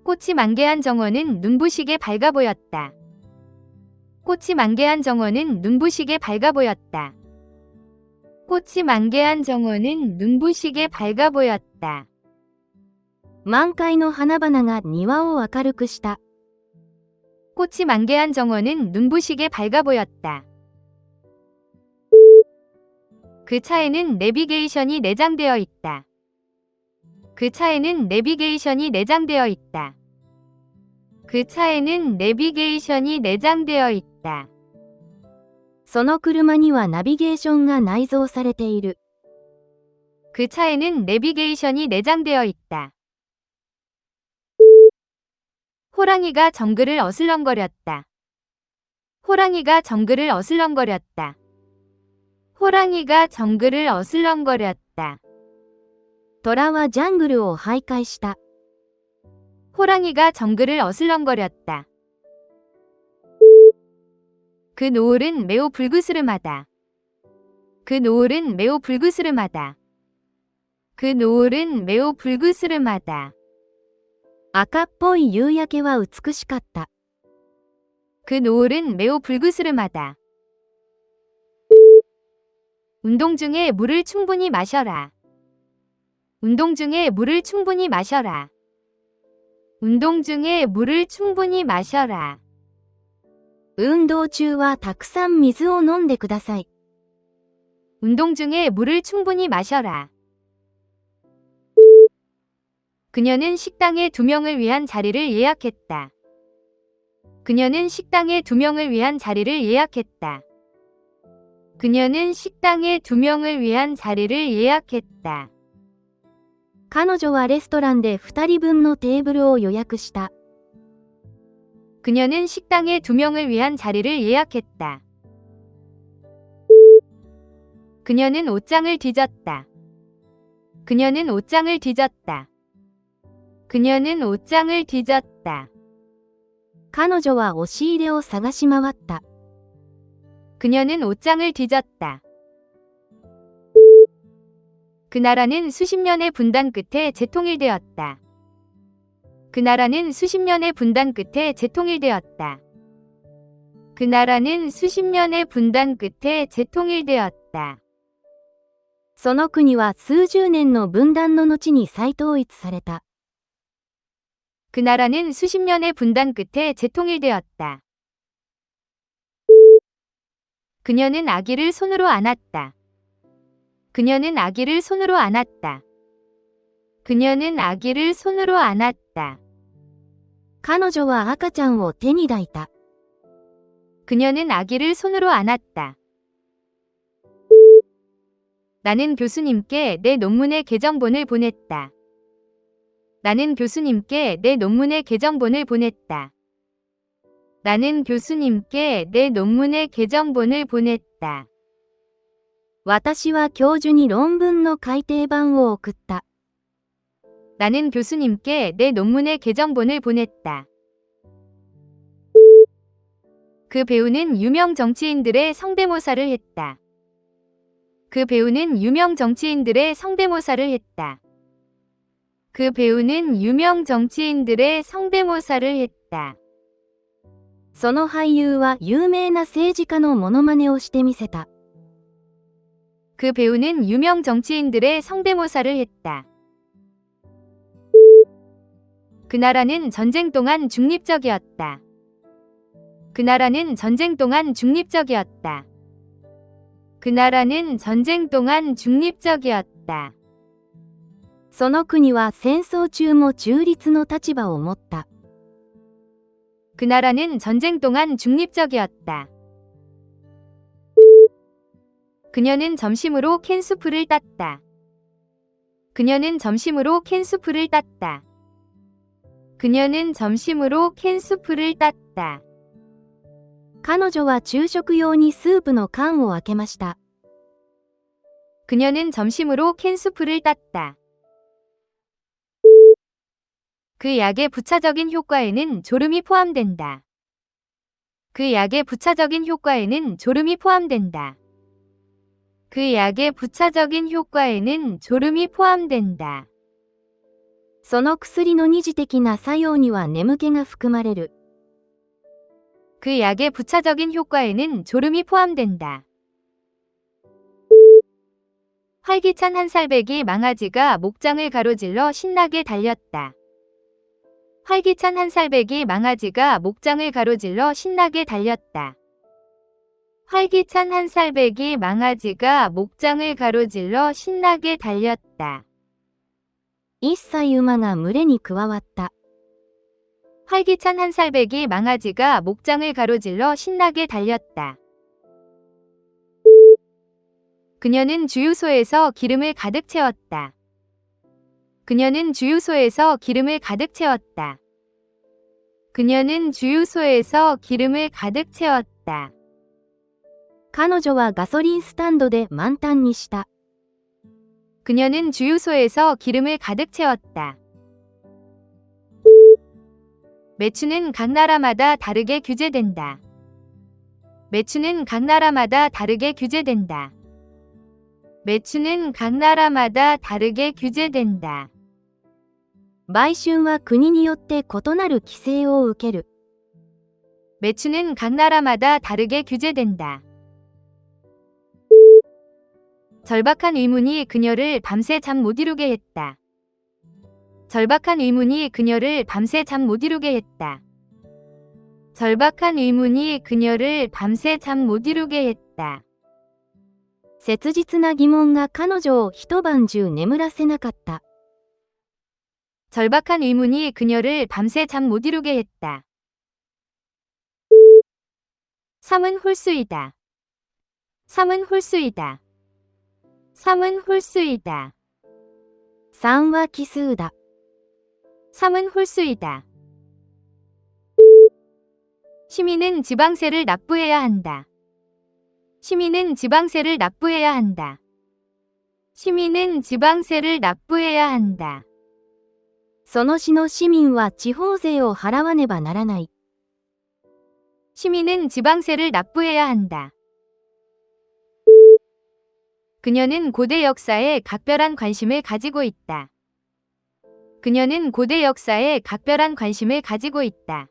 꽃이 만개한 정원은 눈부시게 밝아 보였다. 꽃이 만개한 정원은 눈부시게 밝아 보였다. 꽃이 만개한 정원은 눈부시게 밝아 보였다. 満開の花々が庭を明るくした。 꽃이 만개한 정원은 눈부시게 밝아 보였다. 그 차에는 내비게이션이 내장되어 있다. 그 차에는 내비게이션이 내장되어 있다. 그 차에는 내비게이션이 내장되어 있다. その車にはナビゲーションが内蔵されている。 그 차에는 내비게이션이 내장되어 있다. 호랑이가 정글을 어슬렁거렸다. 호랑이가 정글을 어슬렁거렸다. 호랑이가 정글을 어슬렁거렸다. 虎はジャングルを徘徊した。 호랑이가 정글을 어슬렁거렸다. 그 노을은 매우 불그스름하다. 그 노을은 매우 불그스름하다. 그 노을은 매우 불그스름하다. 赤っぽい夕焼けは美しかった。 그 노을은 매우 불그스름하다. 운동 중에 물을 충분히 마셔라. 운동 중에 물을 충분히 마셔라. 운동 중에 물을 충분히 마셔라. 運動中はたくさん水を飲んでください。 운동 중에 물을 충분히 마셔라. 그녀는 식당에 2명을 위한 자리를 예약했다. 그녀는 식당에 2명을 위한 자리를 예약했다. 그녀는 식당에 2명을 위한 자리를 예약했다. 彼女はレストランで2人分のテーブルを予約した。 그녀는 식당에 2명을 위한 자리를 예약했다. 그녀는 옷장을 뒤졌다. 그녀는 옷장을 뒤졌다. 그녀는 옷장을 뒤졌다. 彼女は押し入れを探し回った。 그녀는 옷장을 뒤졌다. 그 나라는 수십 년의 분단 끝에 재통일되었다. 그 나라는 수십 년의 분단 끝에 재통일되었다. 그 나라는 수십 년의 분단 끝에 재통일되었다. その国は数十年の分断の後に再統一された。 그 나라는 수십 년의 분단 끝에 재통일되었다. 그녀는 아기를 손으로 안았다. 그녀는 아기를 손으로 안았다. 그녀는 아기를 손으로 안았다. 彼女は赤ちゃんを手に抱いた。 그녀는 아기를 손으로 안았다. 나는 교수님께 내 논문의 개정본을 보냈다. 나는 교수님께 내 논문의 개정본을 보냈다. 나는 교수님께 내 논문의 개정본을 보냈다. 私は教授に論文の改訂版を送った。 나는 교수님께 내 논문의 개정본을 보냈다. 그 배우는 유명 정치인들의 성대모사를 했다. 그 배우는 유명 정치인들의 성대모사를 했다. 그 배우는 유명 정치인들의 성대모사를 했다. その俳優は有名な政治家のモノマネをしてみせた。 그 배우는 유명 정치인들의 성대모사를 했다. 그 나라는 전쟁 동안 중립적이었다. 그 나라는 전쟁 동안 중립적이었다. 그 나라는 전쟁 동안 중립적이었다. その国は戦争中も中立の立場を持った。 그 나라는 전쟁 동안 중립적이었다. 그녀는 점심으로 캔 수프를 땄다. 그녀는 점심으로 캔 수프를 땄다. 그녀는 점심으로 캔 수프를 땄다. 彼女は昼食用にスープの缶を開けました。 그녀는 점심으로 캔 수프를 땄다. 그 약의 부차적인 효과에는 졸음이 포함된다. 그 약의 부차적인 효과에는 졸음이 포함된다. 그 약의 부차적인 효과에는 졸음이 포함된다. その薬の二次的な作用には眠気が含まれる。 그 약의 부차적인 효과에는 졸음이 포함된다. 활기찬 한 살배기 망아지가 목장을 가로질러 신나게 달렸다. 활기찬 한 살배기 망아지가 목장을 가로질러 신나게 달렸다. 활기찬 한 살배기 망아지가 목장을 가로질러 신나게 달렸다. 一切馬が群れに加わった。 활기찬 한 살배기 망아지가 목장을 가로질러 신나게 달렸다. 그녀는 주유소에서 기름을 가득 채웠다. 그녀는 주유소에서 기름을 가득 채웠다. 그녀는 주유소에서 기름을 가득 채웠다. 彼女はガソリンスタンドで満タンにした。 그녀는 주유소에서 기름을 가득 채웠다. 매춘은 각 나라마다 다르게 규제된다. 매춘은 각 나라마다 다르게 규제된다. 매춘은 각 나라마다 다르게 규제된다. 売春は国によって異なる規制を受ける。 매춘은 각 나라마다 다르게 규제된다. 절박한 의문이 그녀를 밤새 잠 못 이루게 했다. 절박한 의문이 그녀를 밤새 잠 못 이루게 했다. 절박한 의문이 그녀를 밤새 잠 못 이루게 했다. 切実な疑問が彼女を一晩中眠らせなかった。 절박한 의문이 그녀를 밤새 잠 못 이루게 했다. 3은 홀수이다. 3은 홀수이다. 3은 홀수이다. 3は奇数だ。 3은 홀수이다. 시민은 지방세를 납부해야 한다. 시민은 지방세를 납부해야 한다. 시민은 지방세를 납부해야 한다. その市の市民は地方税を払わねばならない。 시민은 지방세를 납부해야 한다. 그녀는 고대 역사에 각별한 관심을 가지고 있다. 그녀는 고대 역사에 각별한 관심을 가지고 있다.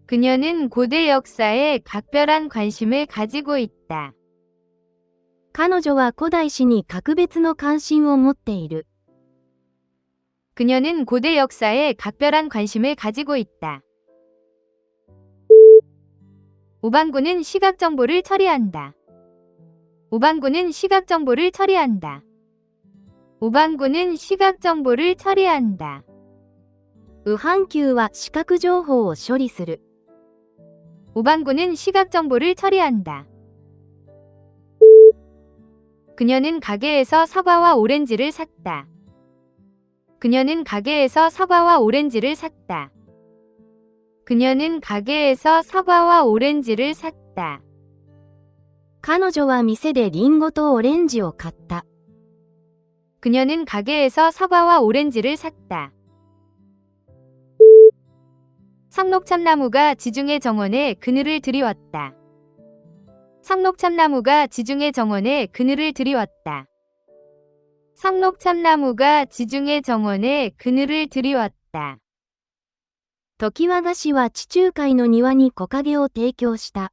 그녀는 고대 역사에 각별한 관심을 가지고 있다. 彼女は古代史に格別の関心を持っている。 그녀는 고대 역사에 각별한 관심을 가지고 있다. 오방구는 시각 정보를 처리한다. 오방구는 시각 정보를 처리한다. 오방구는 시각 정보를 처리한다. 右半球は視覚情報を処理する。 오방구는 시각 정보를 처리한다. 그녀는 가게에서 사과와 오렌지를 샀다. 그녀는 가게에서 사과와 오렌지를 샀다. 그녀는 가게에서 사과와 오렌지를 샀다. 彼女は店でリンゴとオレンジを買った。 그녀는 가게에서 사과와 오렌지를 샀다. 상록참나무가 지중해 정원에 그늘을 들이웠다. 상록참나무가 지중해 정원에 그늘을 들이웠다. 상록참나무가 지중해 정원에 그늘을 들이웠다. 常盤菓子は地中海の庭に木陰を提供した。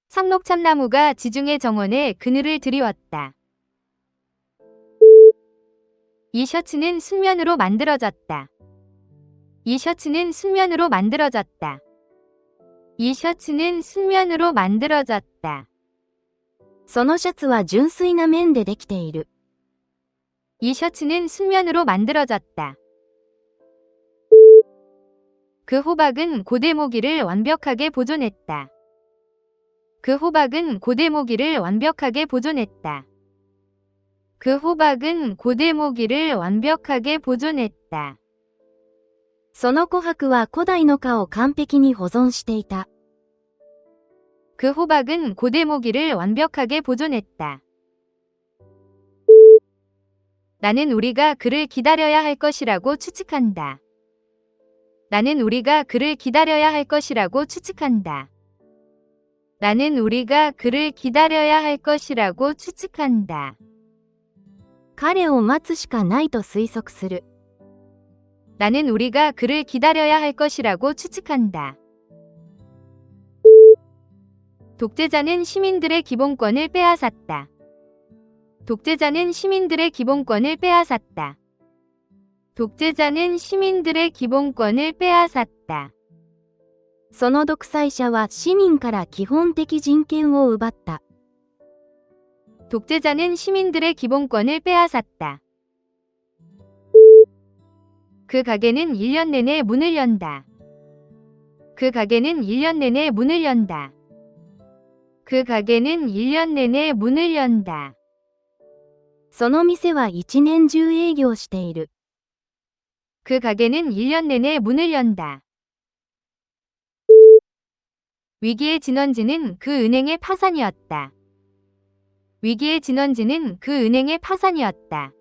상록참나무가 지중해 정원에 그늘을 들이웠다. 이 셔츠는 순면으로 만들어졌다. 이 셔츠는 순면으로 만들어졌다. 이 셔츠는 순면으로 만들어졌다. そのシャツは純粋な綿でできている。 이 셔츠는 순면으로 만들어졌다. 그 호박은 고대 모기를 완벽하게 보존했다. 그 호박은 고대 모기를 완벽하게 보존했다. 그 호박은 고대 모기를 완벽하게 보존했다. その琥珀は古代の蚊を完璧に保存していた。 그 호박은 고대 모기를 완벽하게 보존했다. 나는 우리가 그를 기다려야 할 것이라고 추측한다. 나는 우리가 그를 기다려야 할 것이라고 추측한다. 나는 우리가 그를 기다려야 할 것이라고 추측한다. 彼を待つしかないと推測する。 나는 우리가 그를 기다려야 할 것이라고 추측한다. 독재자는 시민들의 기본권을 빼앗았다. 독재자는 시민들의 기본권을 빼앗았다. 독재자는 시민들의 기본권을 빼앗았다. その独裁者は市民から基本的人権を奪った。 독재자는 시민들의 기본권을 빼앗았다. 그 가게는 1년 내내 문을 연다. 그 가게는 1년 내내 문을 연다. 그 가게는 1년 내내 문을 연다. その店は一年中営業している。그 가게는 1년 내내 문을 연다. 위기의 진원지는 그 은행의 파산이었다. 위기의 진원지는 그 은행의 파산이었다.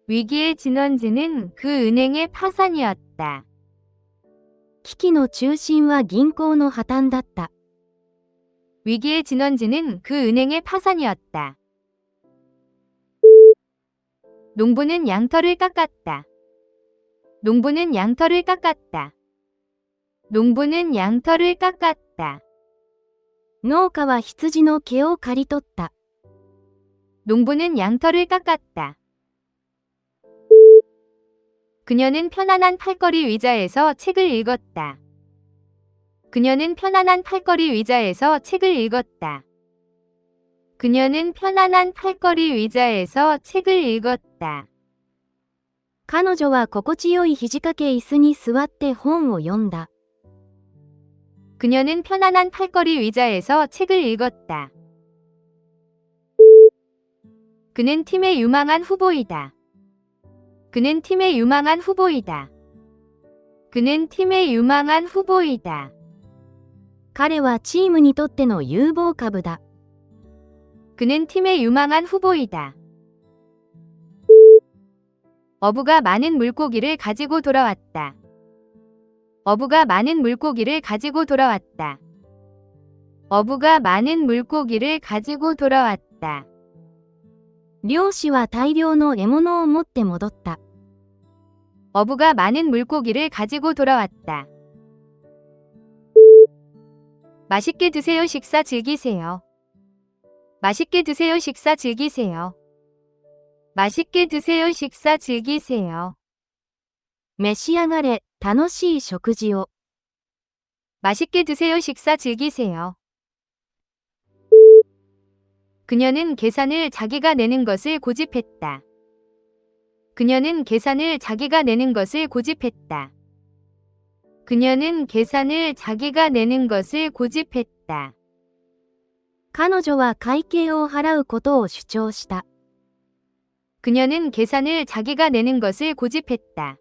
위기의 진원지는 그 은행의 파산이었다. 危機の中心は銀行の破綻だった。 위기의 진원지는 그 은행의 파산이었다. 농부는 양털을 깎았다. 농부는 양털을 깎았다. 농부는 양털을 깎았다. 農家は羊の毛を刈り取った。 농부는 양털을 깎았다. 그녀는 편안한 팔걸이 의자에서 책을 읽었다. 그녀는 편안한 팔걸이 의자에서 책을 읽었다. 그녀는 편안한 팔걸이 의자에서 책을 읽었다. 彼女は心地よい肘掛け椅子に座って本を読んだ。 그녀는 편안한 팔걸이 의자에서 책을 읽었다. 그는 팀의 유망한 후보이다. 그는 팀의 유망한 후보이다. 그는 팀의 유망한 후보이다. 彼はチームにとっての有望株だ。 그는 팀의 유망한 후보이다. 어부가 많은 물고기를 가지고 돌아왔다. 어부가 많은 물고기를 가지고 돌아왔다. 어부가 많은 물고기를 가지고 돌아왔다. 漁師は大量の獲物を持って戻った。 어부가 많은 물고기를 가지고 돌아왔다. 맛있게 드세요. 식사 즐기세요. 맛있게 드세요. 식사 즐기세요. 맛있게 드세요. 식사 즐기세요. 召し上がれ、楽しい食事を。 맛있게 드세요. 식사 즐기세요. 그녀는 계산을 자기가 내는 것을 고집했다. 그녀는 계산을 자기가 내는 것을 고집했다. 그녀는 계산을 자기가 내는 것을 고집했다. 彼女は会計を払うことを主張した。 그녀는 계산을 자기가 내는 것을 고집했다.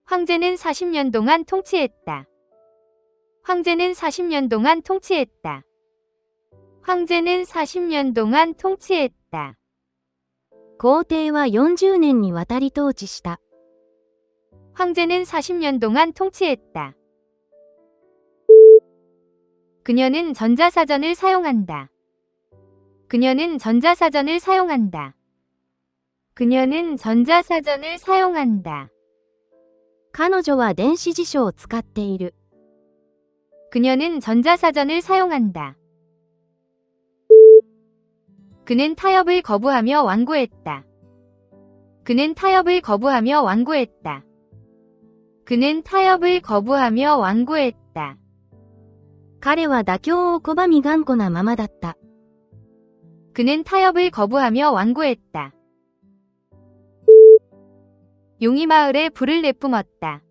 황제는 40년 동안 통치했다. 황제는 40년 동안 통치했다. 황제는 40년 동안 통치했다. 皇帝は40年にわたり統治した。 황제는 40년 동안 통치했다. 그녀는 전자사전을 사용한다. 그녀는 전자사전을 사용한다. 그녀는 전자사전을 사용한다. 彼女は電子辞書を使っている。 그녀는 전자사전을 사용한다. 그는 타협을 거부하며 완고했다. 그는 타협을 거부하며 완고했다. 그는 타협을 거부하며 완고했다. 彼は妥協を拒み頑固なままだった。 그는 타협을 거부하며 완고했다. 용이 마을에 불을 내뿜었다.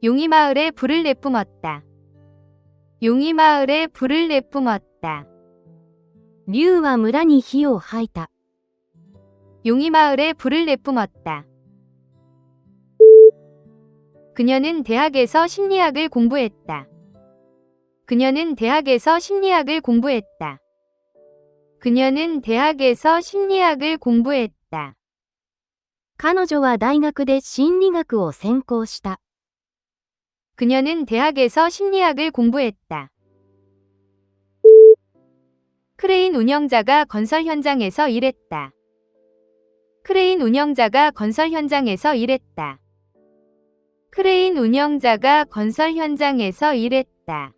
용이 마을에 불을 내뿜었다. 용이 마을에 불을 내뿜었다. 竜は村に火を吐いた。 용이 마을에 불을 내뿜었다. 그녀는 대학에서 심리학을 공부했다. 그녀는 대학에서 심리학을 공부했다. 그녀는 대학에서 심리학을 공부했다. 彼女は大学で心理学を専攻した。 그녀는 대학에서 심리학을 공부했다. 크레인 운영자가 건설 현장에서 일했다. 크레인 운영자가 건설 현장에서 일했다. 크레인 운영자가 건설 현장에서 일했다.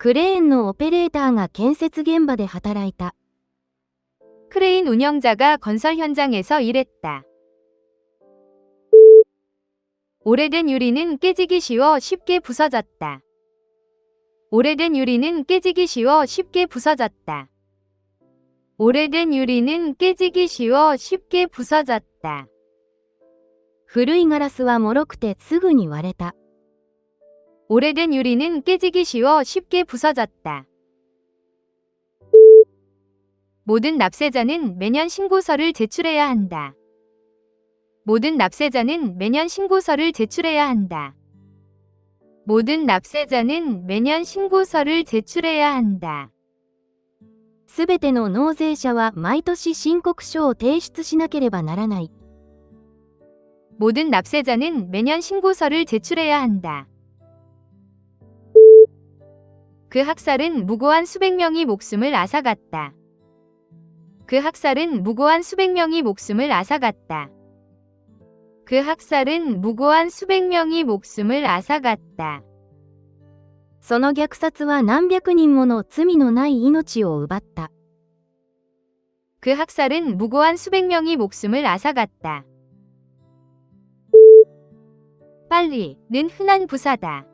クレーンのオペレーターが建設現場で働いた。 크레인 운영자가 건설 현장에서 일했다. 오래된 유리는 깨지기 쉬워 쉽게 부서졌다. 오래된 유리는 깨지기 쉬워 쉽게 부서졌다. 오래된 유리는 깨지기 쉬워 쉽게 부서졌다. 古いガラスは脆くてすぐに割れた。 오래된 유리는 깨지기 쉬워 쉽게 부서졌다. 모든 납세자는 매년 신고서를 제출해야 한다. 모든 납세자는 매년 신고서를 제출해야 한다. 모든 납세자는 매년 신고서를 제출해야 한다. すべての納税者は毎年申告書を提出しなければならない。 모든 납세자는 매년 신고서를 제출해야 한다. 그 학살은 무고한 수백 명의 목숨을 앗아갔다. 그 학살은 무고한 수백 명의 목숨을 앗아갔다. 그 학살은 무고한 수백 명의 목숨을 앗아갔다. その虐殺は何百人もの罪のない命を奪った。 그 학살은 무고한 수백 명의 목숨을 앗아갔다. 빨리는 흔한 부사다.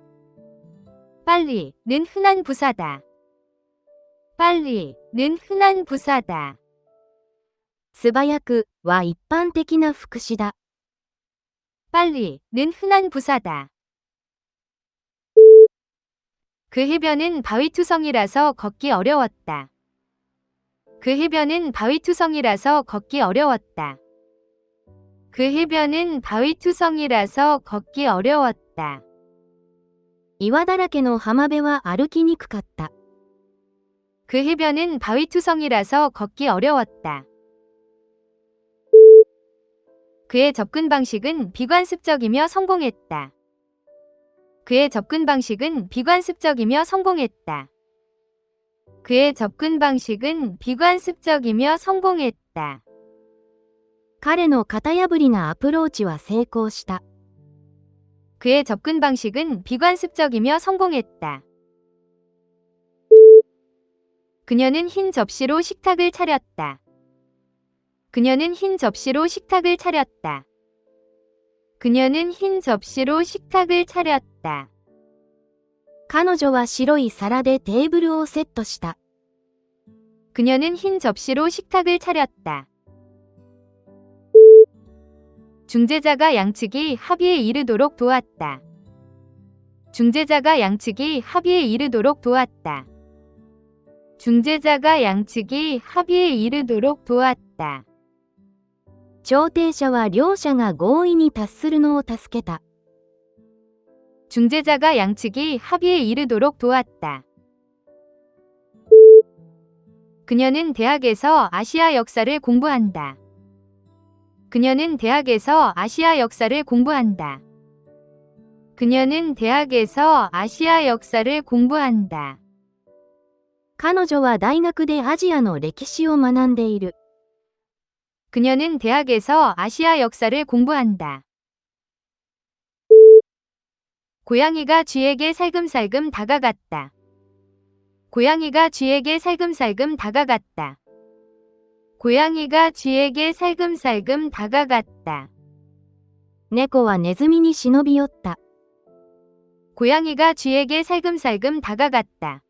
빨리는 흔한 부사다. 빨리는 흔한 부사다. 素早くは一般的な副詞だ。 빨리는 흔한 부사다. 그 해변은 바위투성이라서 걷기 어려웠다. 그 해변은 바위투성이라서 걷기 어려웠다. 그 해변은 바위투성이라서 걷기 어려웠다. 岩だらけの浜辺は歩きにくかった。 그 해변은 바위투성이라서 걷기 어려웠다. 그의 접근 방식은 비관습적이며 성공했다. 그의 접근 방식은 비관습적이며 성공했다. 그의 접근 방식은 비관습적이며 성공했다. 彼の型破りなアプローチは成功した。 그의 접근 방식은 비관습적이며 성공했다. 그녀는 흰 접시로 식탁을 차렸다. 그녀는 흰 접시로 식탁을 차렸다. 그녀는 흰 접시로 식탁을 차렸다. 彼女は白い皿でテーブルをセットした。 그녀는 흰 접시로 식탁을 차렸다. 중재자가 양측이 합의에 이르도록 도왔다. 중재자가 양측이 합의에 이르도록 도왔다. 중재자가 양측이 합의에 이르도록 도왔다. 調停者は両者が合意に達するのを助けた。 중재자가 양측이 합의에 이르도록 도왔다. 그녀는 대학에서 아시아 역사를 공부한다. 그녀는 대학에서 아시아 역사를 공부한다. 그녀는 대학에서 아시아 역사를 공부한다. 彼女は大学でアジアの歴史を学んでいる。 그녀는 대학에서 아시아 역사를 공부한다. 고양이가 쥐에게 살금살금 다가갔다. 고양이가 쥐에게 살금살금 다가갔다. 고양이가 쥐에게 살금살금 다가갔다. 猫はネズミに忍び寄った。 고양이가 쥐에게 살금살금 다가갔다.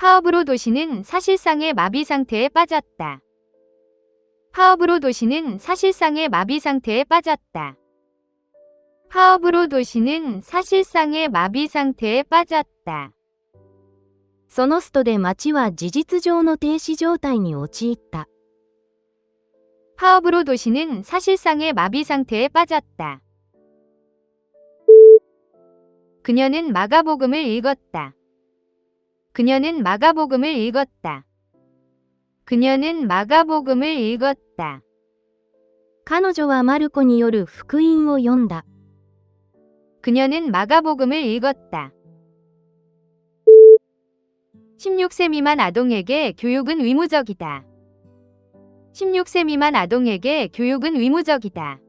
파업으로 도시는 사실상의 마비 상태에 빠졌다. 파업으로 도시는 사실상의 마비 상태에 빠졌다. 파업으로 도시는 사실상의 마비 상태에 빠졌다. そのストで町は事実上の停止状態に陥った。 파업으로 도시는 사실상의 마비 상태에 빠졌다. 그녀는 마가복음을 읽었다. 그녀는 마가복음을 읽었다. 그녀는 마가복음을 읽었다. 彼女はマルコによる福音を読んだ。 그녀는 마가복음을 읽었다. 16세 미만 아동에게 교육은 의무적이다. 16세 미만 아동에게 교육은 의무적이다.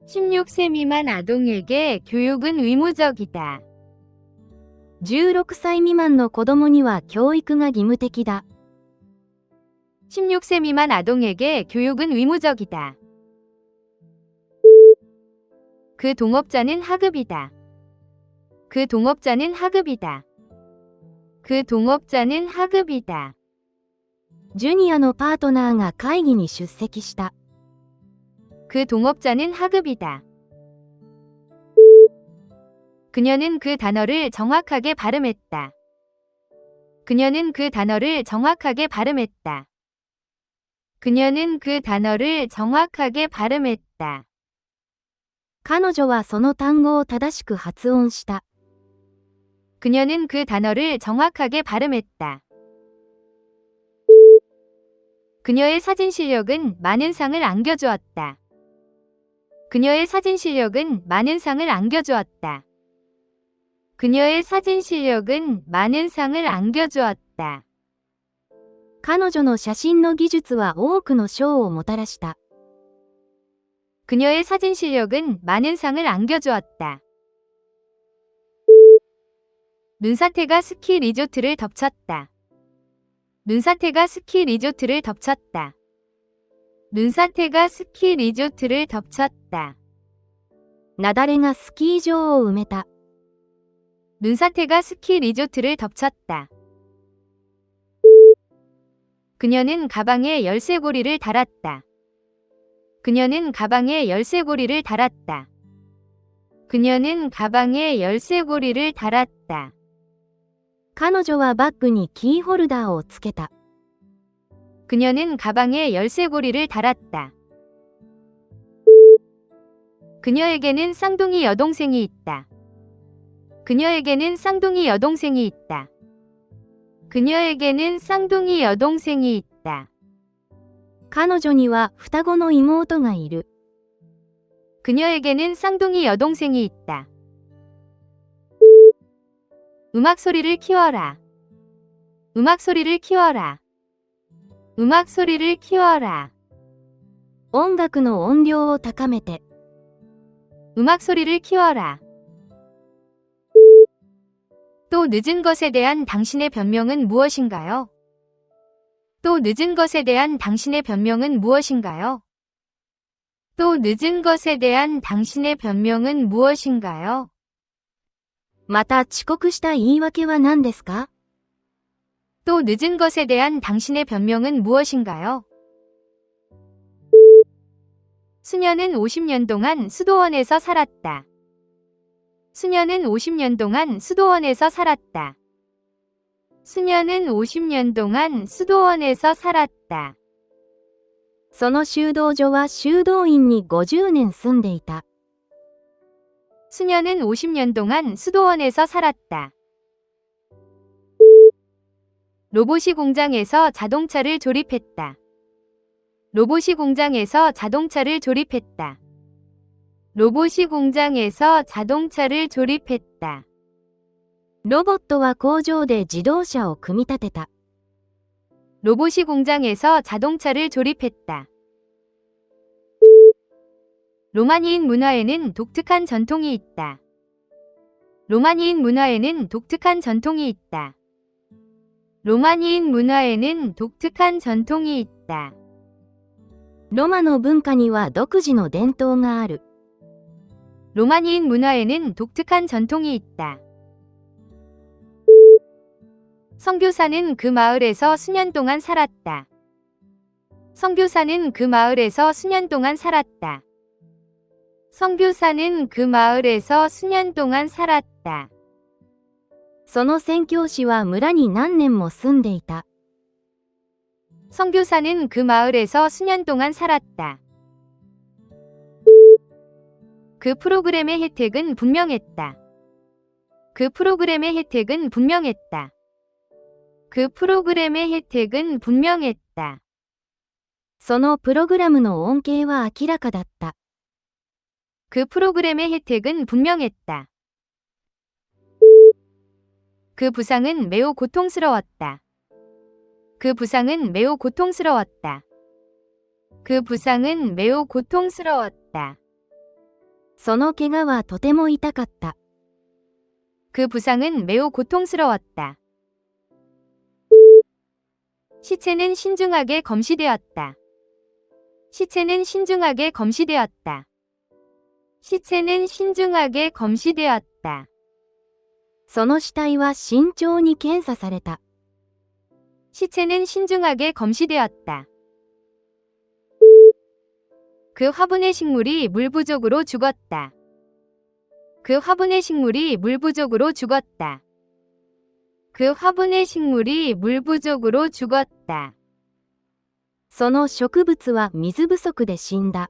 16세 미만 아동에게 교육은 의무적이다. 16歳未満の子供には教育が義務的だ。 16세 미만 아동에게 교육은 의무적이다. 그 동업자는 하급이다. 그 동업자는 하급이다. 그 동업자는 하급이다. ジュニアのパートナーが会議に出席した。 그 동업자는 하급이다. 그녀는 그 단어를 정확하게 발음했다. 그녀는 그 단어를 정확하게 발음했다. 그녀는 그 단어를 정확하게 발음했다. 彼女はその単語を正しく発音した。 그녀는 그 단어를 정확하게 발음했다. 그녀의 사진 실력은 많은 상을 안겨주었다. 그녀의 사진 실력은 많은 상을 안겨주었다. 그녀의 사진 실력은 많은 상을 안겨주었다. 彼女の写真の技術は多くの賞をもたらした。 그녀의 사진 실력은 많은 상을 안겨주었다. 눈사태가 스키 리조트를 덮쳤다. 눈사태가 스키 리조트를 덮쳤다. 눈사태가 스키 리조트를 덮쳤다. 雪崩がスキー場を埋めた。 눈사태가 스키 리조트를 덮쳤다. 그녀는 가방에 열쇠고리를 달았다. 그녀는 가방에 열쇠고리를 달았다. 그녀는 가방에 열쇠고리를 달았다. 彼女はバッグにキーホルダーをつけた。 그녀는 가방에 열쇠고리를 달았다. 그녀에게는 쌍둥이 여동생이 있다. 그녀에게는 쌍둥이 여동생이 있다. 그녀에게는 쌍둥이 여동생이 있다. 彼女には双子の妹がいる。 그녀에게는 쌍둥이 여동생이 있다. 음악 소리를 키워라. 음악 소리를 키워라. 음악 소리를 키워라. 音楽の音量を高めて。 음악 소리를 키워라. 또 늦은 것에 대한 당신의 변명은 무엇인가요? 또 늦은 것에 대한 당신의 변명은 무엇인가요? 또 늦은 것에 대한 당신의 변명은 무엇인가요? また遅刻した言い訳は何ですか？ 또 늦은 것에 대한 당신의 변명은 무엇인가요? 수녀는 50년 동안 수도원에서 살았다. 수녀는 50년 동안 수도원에서 살았다. 수녀는 50년 동안 수도원에서 살았다. その修道女は修道院に50年住んでいた。 수녀는 50년 동안 수도원에서 살았다. 로봇이 공장에서 자동차를 조립했다. 로봇이 공장에서 자동차를 조립했다. 로봇이 공장에서 자동차를 조립했다. ロボットは工場で自動車を組み立てた。 로봇이 공장에서 자동차를 조립했다. 로마니인 문화에는 독특한 전통이 있다. 로마니인 문화에는 독특한 전통이 있다. 로마니인 문화에는 독특한 전통이 있다. ロマの文化には独自の伝統がある。 로마니인 문화에는 독특한 전통이 있다. 선교사는 그 마을에서 수년 동안 살았다. 선교사는 그 마을에서 수년 동안 살았다. 선교사는 그 마을에서 수년 동안 살았다. その宣教師は村に何年も住んでいた。 선교사는 그 마을에서 수년 동안 살았다. 그 프로그램의 혜택은 분명했다. 그 프로그램의 혜택은 분명했다. 그 프로그램의 혜택은 분명했다. そのプログラムの恩恵は明らかだった。 그 프로그램의 혜택은 분명했다. 그 부상은 매우 고통스러웠다. 그 부상은 매우 고통스러웠다. 그 부상은 매우 고통스러웠다. その怪我はとても痛かった。 그 부상은 매우 고통스러웠다. 시체는 신중하게 검시되었다. 시체는 신중하게 검시되었다. 시체는 신중하게 검시되었다. その死体は慎重に検査された。 시체는 신중하게 검시되었다. 그 화분의 식물이 물 부족으로 죽었다. 그 화분의 식물이 물 부족으로 죽었다. 그 화분의 식물이 물 부족으로 죽었다. その植物は水不足で死んだ。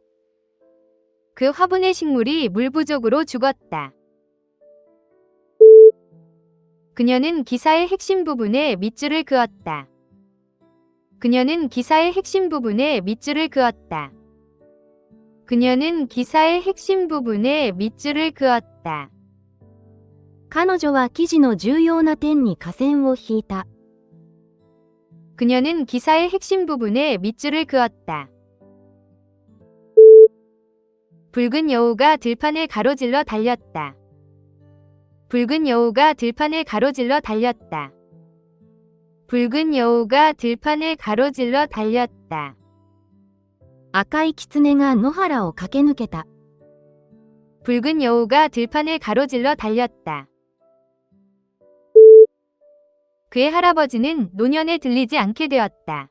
그 화분의 식물이 물 부족으로 죽었다. 그녀는 기사의 핵심 부분에 밑줄을 그었다. 그녀는 기사의 핵심 부분에 밑줄을 그었다. 그녀는 기사의 핵심 부분에 밑줄을 그었다. 彼女は記事の重要な点に下線を引いた。 그녀는 기사의 핵심 부분에 밑줄을 그었다. 붉은 여우가 들판을 가로질러 달렸다. 붉은 여우가 들판을 가로질러 달렸다. 붉은 여우가 들판을 가로질러 달렸다. 赤い狐が野原を駆け抜けた。 붉은 여우가 들판을 가로질러 달렸다. 그의 할아버지는 노년에 들리지 않게 되었다.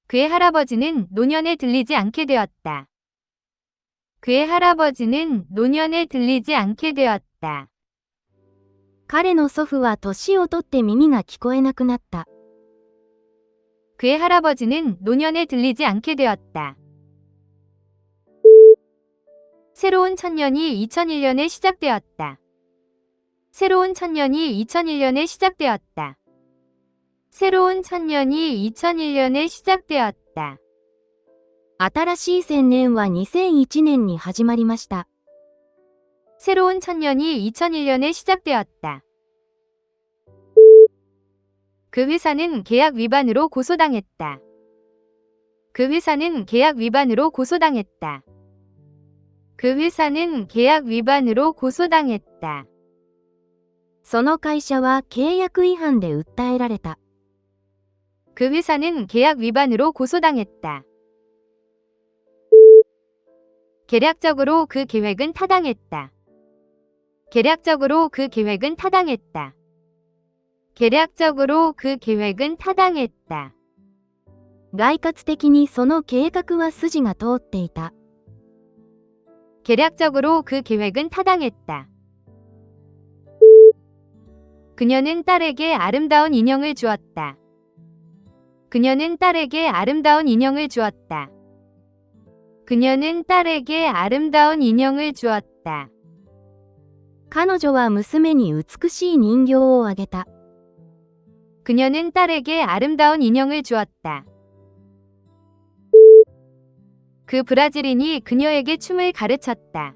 그의 할아버지는 노년에 들리지 않게 되었다. 그의 할아버지는 노년에 들리지 않게 되었다. 彼の祖父は年をとって耳が聞こえなくなった。 그의 할아버지는 노년에 들리지 않게 되었다. 새로운 천년이 2001년에 시작되었다. 새로운 천년이 2001년에 시작되었다. 새로운 천년이 2001년에 시작되었다. 新しい千年は2001年に始まりました。 새로운 천년이 2001년에 시작되었다. 그 회사는 계약 위반으로 고소당했다. 그 회사는 계약 위반으로 고소당했다. 그 회사는 계약 위반으로 고소당했다. その会社は契約違反で訴えられた。 그 회사는 계약 위반으로 고소당했다. 계략적으로 그 계획은 타당했다. 계략적으로 그 계획은 타당했다. 계략적으로 그 계획은 타당했다. 概括的にその計画は筋が通っていた。 계략적으로 그 계획은 타당했다. 그녀는 딸에게 아름다운 인형을 주었다. 그녀는 딸에게 아름다운 인형을 주었다. 그녀는 딸에게 아름다운 인형을 주었다. 彼女は娘に美しい人形をあげた。 그녀는 딸에게 아름다운 인형을 주었다. 그 브라질인이 그녀에게 춤을 가르쳤다.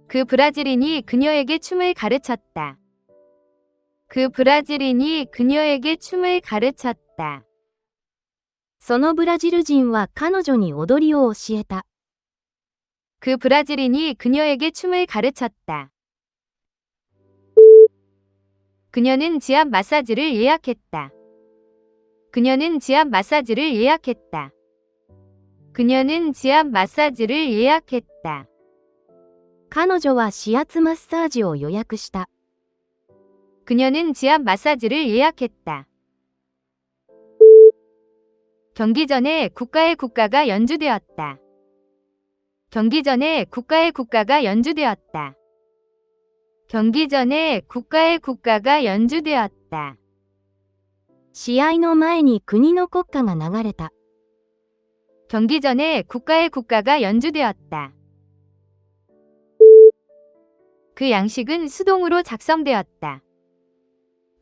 그 브라질인이 그녀에게 춤을 가르쳤다. 그 브라질인이 그녀에게 춤을 가르쳤다. そのブラジル人は彼女に踊りを教えた。 그 브라질인이 그녀에게 춤을 가르쳤다. 그녀는 지압 마사지를 예약했다. 그녀는 지압 마사지를 예약했다. 그녀는 지압 마사지를 예약했다. 彼女は指圧マッサージを予約した。 그녀는 지압 마사지를 예약했다. 경기 전에 국가의 국가가 연주되었다. 경기 전에 국가의 국가가 연주되었다. 경기 전에 국가의 국가가 연주되었다. 試合の前に国の国歌が流れた。 경기 전에 국가의 국가가 연주되었다. 그 양식은 수동으로 작성되었다.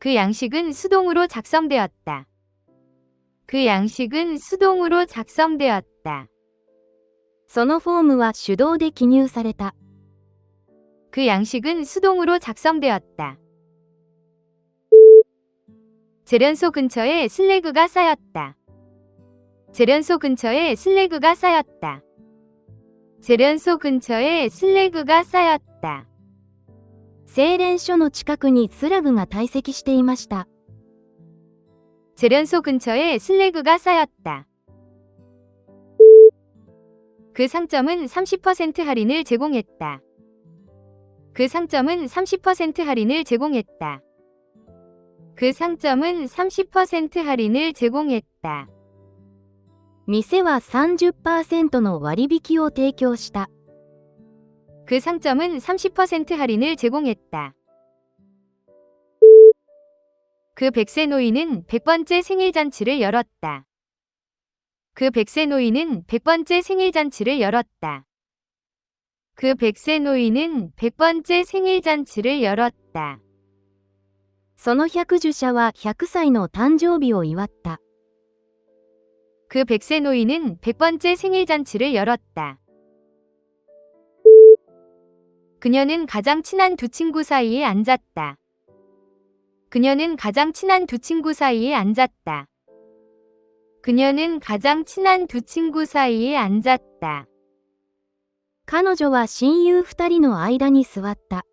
그 양식은 수동으로 작성되었다. 그 양식은 수동으로 작성되었다. そのフォームは手動で記入された。 그 양식은 수동으로 작성되었다. 재련소 근처에 슬래그가 쌓였다. 재련소 근처에 슬래그가 쌓였다. 재련소 근처에 슬래그가 쌓였다. 精錬所の近くにスラグが堆積していました。 재련소 근처에 슬래그가 쌓였다. 그 상점은 30% 할인을 제공했다. 그 상점은 30% 할인을 제공했다. 그 상점은 30% 할인을 제공했다. 店は 30% の割引を提供した。 그 상점은 30% 할인을 제공했다. 그 100세 노인은 100번째 생일잔치를 열었다. 그 100세 노인은 100번째 생일잔치를 열었다. 그 100세 노인은 100번째 생일잔치를 열었다. その百寿者は100歳の誕生日を祝った。 그 100세 노인은 100번째 생일잔치를 열었다. 그녀는 가장 친한 두 친구 사이에 앉았다. 그녀는 가장 친한 두 친구 사이에 앉았다. 그녀는 가장 친한 두 친구 사이에 앉았다. 彼女は親友2人の間に座った。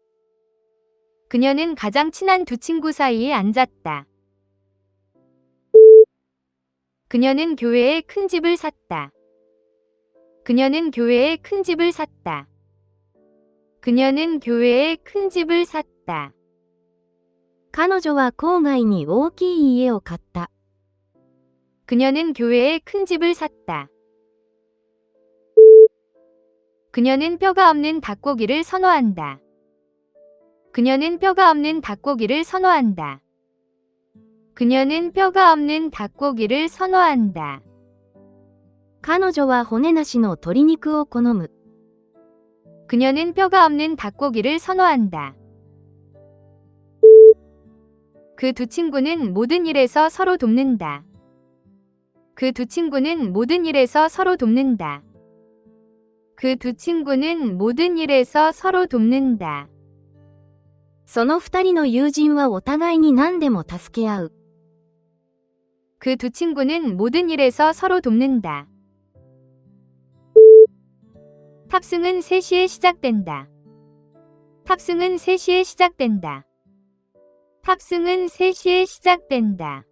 그녀는 가장 친한 두 친구 사이에 앉았다. 그녀는 교회에 큰 집을 샀다. 그녀는 교회에 큰 집을 샀다. 그녀는 교회에 큰 집을 샀다. 彼女は郊外に大きい家を買った。 그녀는 교회에 큰 집을 샀다. 그녀는 뼈가 없는 닭고기를 선호한다. 그녀는 뼈가 없는 닭고기를 선호한다. 그녀는 뼈가 없는 닭고기를 선호한다. 彼女は骨なしの鶏肉を好む。 그녀는 뼈가 없는 닭고기를 선호한다. 그 두 친구는 모든 일에서 서로 돕는다. 그 두 친구는 모든 일에서 서로 돕는다. 그 두 친구는 모든 일에서 서로 돕는다. その2人の友人はお互いに何でも助け合う。 그 두 친구는 모든 일에서 서로 돕는다. 탑승은 3시에 시작된다. 탑승은 3시에 시작된다. 탑승은 3시에 시작된다.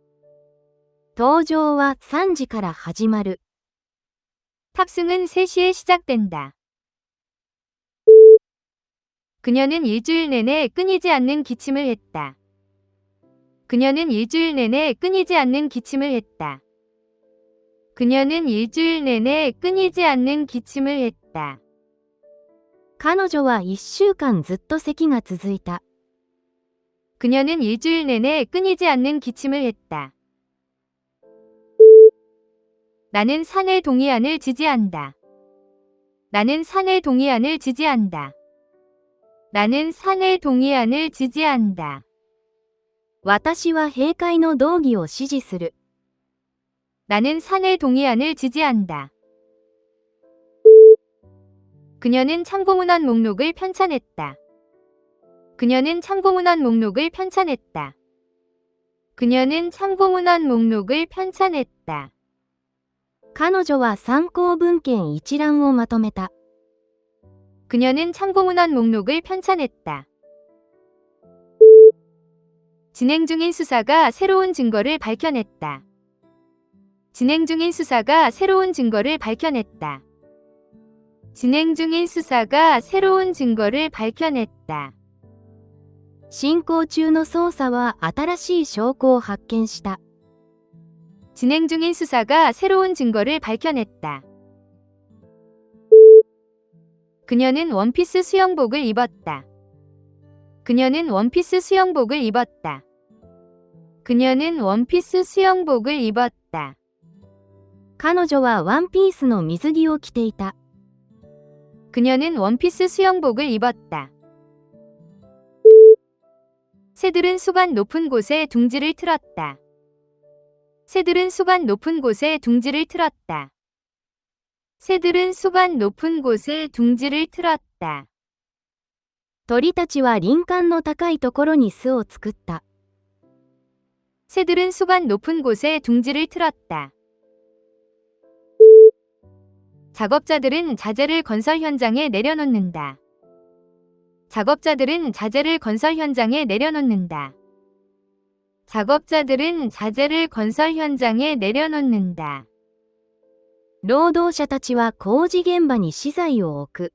搭乗は3時から始まる。 탑승은 3시에 시작된다. 그녀는 일주일 내내 끊이지 않는 기침을 했다. 그녀는 일주일 내내 끊이지 않는 기침을 했다. 그녀는 일주일 내내 끊이지 않는 기침을 했다. 彼女は1週間ずっと咳が続いた。 그녀는 일주일 내내 끊이지 않는 기침을 했다. 나는 산의 동해안을 지지한다. 나는 산의 동해안을 지지한다. 나는 산의 동해안을 지지한다. 私は閉会の道義を支持する。 나는 산의 동해안을 지지한다. 그녀는 참고문헌 목록을 편찬했다. 그녀는 참고문헌 목록을 편찬했다. 그녀는 참고문헌 목록을 편찬했다. 彼女は参考文献一覧をまとめた。 그녀는 참고문헌 목록을 편찬했다. 진행 중인 수사가 새로운 증거를 밝혀냈다. 진행 중인 수사가 새로운 증거를 밝혀냈다. 진행 중인 수사가 새로운 증거를 밝혀냈다. 進行中の捜査は新しい証拠を発見した。 진행 중인 수사가 새로운 증거를 밝혀냈다. 그녀는 원피스 수영복을 입었다. 그녀는 원피스 수영복을 입었다. 그녀는 원피스 수영복을 입었다. 彼女はワンピースの水着を着ていた。 그녀는 원피스 수영복을 입었다. 새들은 수간 높은 곳에 둥지를 틀었다. 새들은 수간 높은 곳에 둥지를 틀었다. 새들은 수간 높은 곳에 둥지를 틀었다. 鳥たちは林間の高いところに巣を作った。 새들은 수간 높은 곳에 둥지를 틀었다. 작업자들은 자재를 건설 현장에 내려놓는다. 작업자들은 자재를 건설 현장에 내려놓는다. 작업자들은 자재를 건설 현장에 내려놓는다. 労働者たちは工事現場に資材を置く。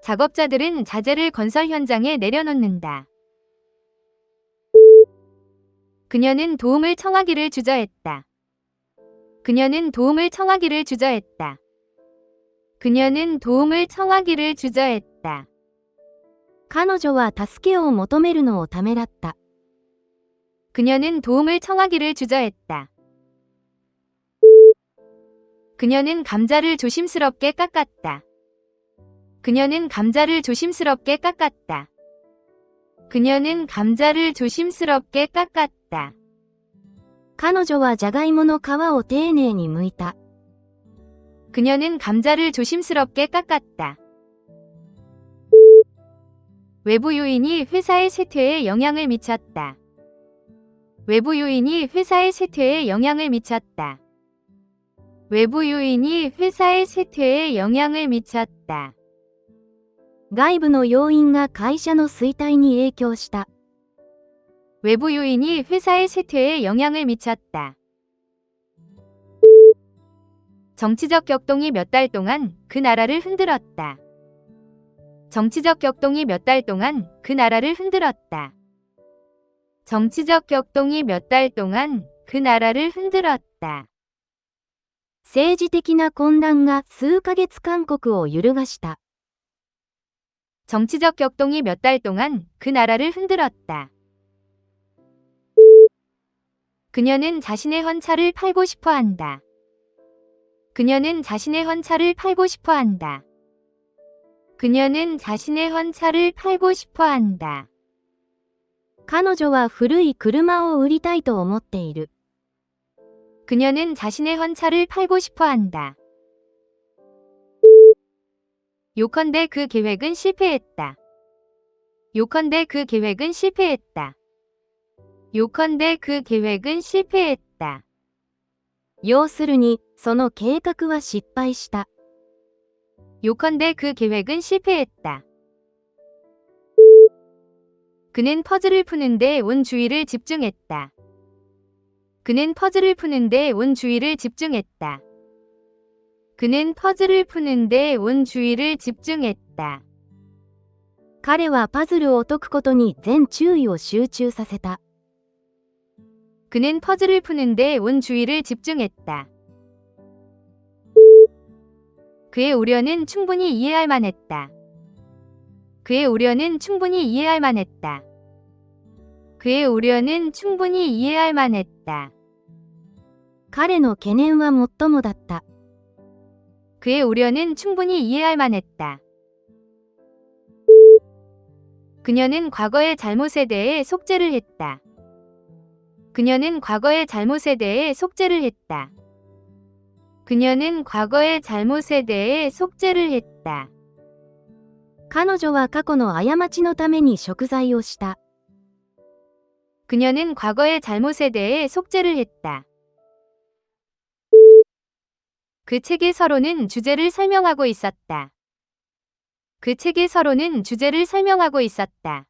작업자들은 자재를 건설 현장에 내려놓는다. 그녀는 도움을 청하기를 주저했다. 그녀는 도움을 청하기를 주저했다. 그녀는 도움을 청하기를 주저했다. 彼女は助けを求めるのをためらった。 그녀는 도움을 청하기를 주저했다. 그녀는 감자를 조심스럽게 깎았다. 그녀는 감자를 조심스럽게 깎았다. 그녀는 감자를 조심스럽게 깎았다. 彼女はじゃがいもの皮を丁寧に剥いた。 그녀는 감자를 조심스럽게 깎았다. 외부 요인이 회사의 쇠퇴에 영향을 미쳤다. 외부 요인이 회사의 쇠퇴에 영향을 미쳤다. 외부 요인이 회사의 쇠퇴에 영향을 미쳤다. 外部の要因が会社の衰退に影響した。 외부 요인이 회사의 쇠퇴에 영향을 미쳤다. 정치적 격동이 몇 달 동안 그 나라를 흔들었다. 정치적 격동이 몇 달 동안 그 나라를 흔들었다. 정치적 격동이 몇 달 동안 그 나라를 흔들었다. 政治的な混乱が数ヶ月韓国を揺るがした。 정치적 격동이 몇 달 동안 그 나라를 흔들었다. 그녀는 자신의 헌차를 팔고 싶어 한다. 그녀는 자신의 헌차를 팔고 싶어 한다. 그녀는 자신의 헌차를 팔고 싶어 한다. 彼女は古い車を売りたいと思っている。 그녀는 자신의 헌차를 팔고 싶어 한다. 요컨대 그 계획은 실패했다. 요컨대 그 계획은 실패했다. 요컨대 그 계획은 실패했다. 要するに、その計画は失敗した。 요컨대 그 계획은 실패했다. 그는 퍼즐을 푸는데 온 주의를 집중했다. 그는 퍼즐을 푸는데 온 주의를 집중했다. 그는 퍼즐을 푸는데 온 주의를 집중했다. 彼はパズルを解くことに全注意を集中させた。 그는 퍼즐을 푸는데 온 주의를 집중했다. 그의 우려는 충분히 이해할 만했다. 그의 우려는 충분히 이해할 만했다. 그의 우려는 충분히 이해할 만했다. 彼の懸念はもっともだった。 그의 우려는 충분히 이해할 만했다. 그녀는 과거의 잘못에 대해 속죄를 했다. 그녀는 과거의 잘못에 대해 속죄를 했다. 그녀는 과거의 잘못에 대해 속죄를 했다. 彼女は過去の過ちのために贖罪をした。 그녀는 과거의 잘못에 대해 속죄를 했다. 그 책의 서론은 주제를 설명하고 있었다. 그 책의 서론은 주제를 설명하고 있었다.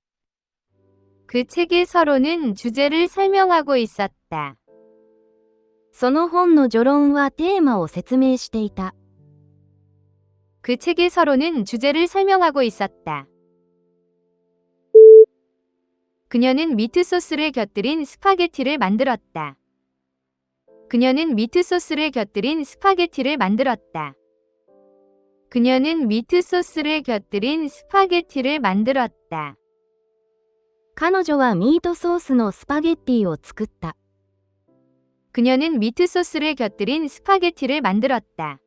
그 책의 서론은 주제를 설명하고 있었다. その本の序論はテーマを説明していた。 그 책의 서론은 주제를 설명하고 있었다. 그녀는 미트 소스를 곁들인 스파게티를 만들었다. 그녀는 미트 소스를 곁들인 스파게티를 만들었다. 그녀는 미트 소스를 곁들인 스파게티를 만들었다. 彼女はミートソースのスパゲッティを作った。 그녀는 미트 소스를 곁들인 스파게티를 만들었다.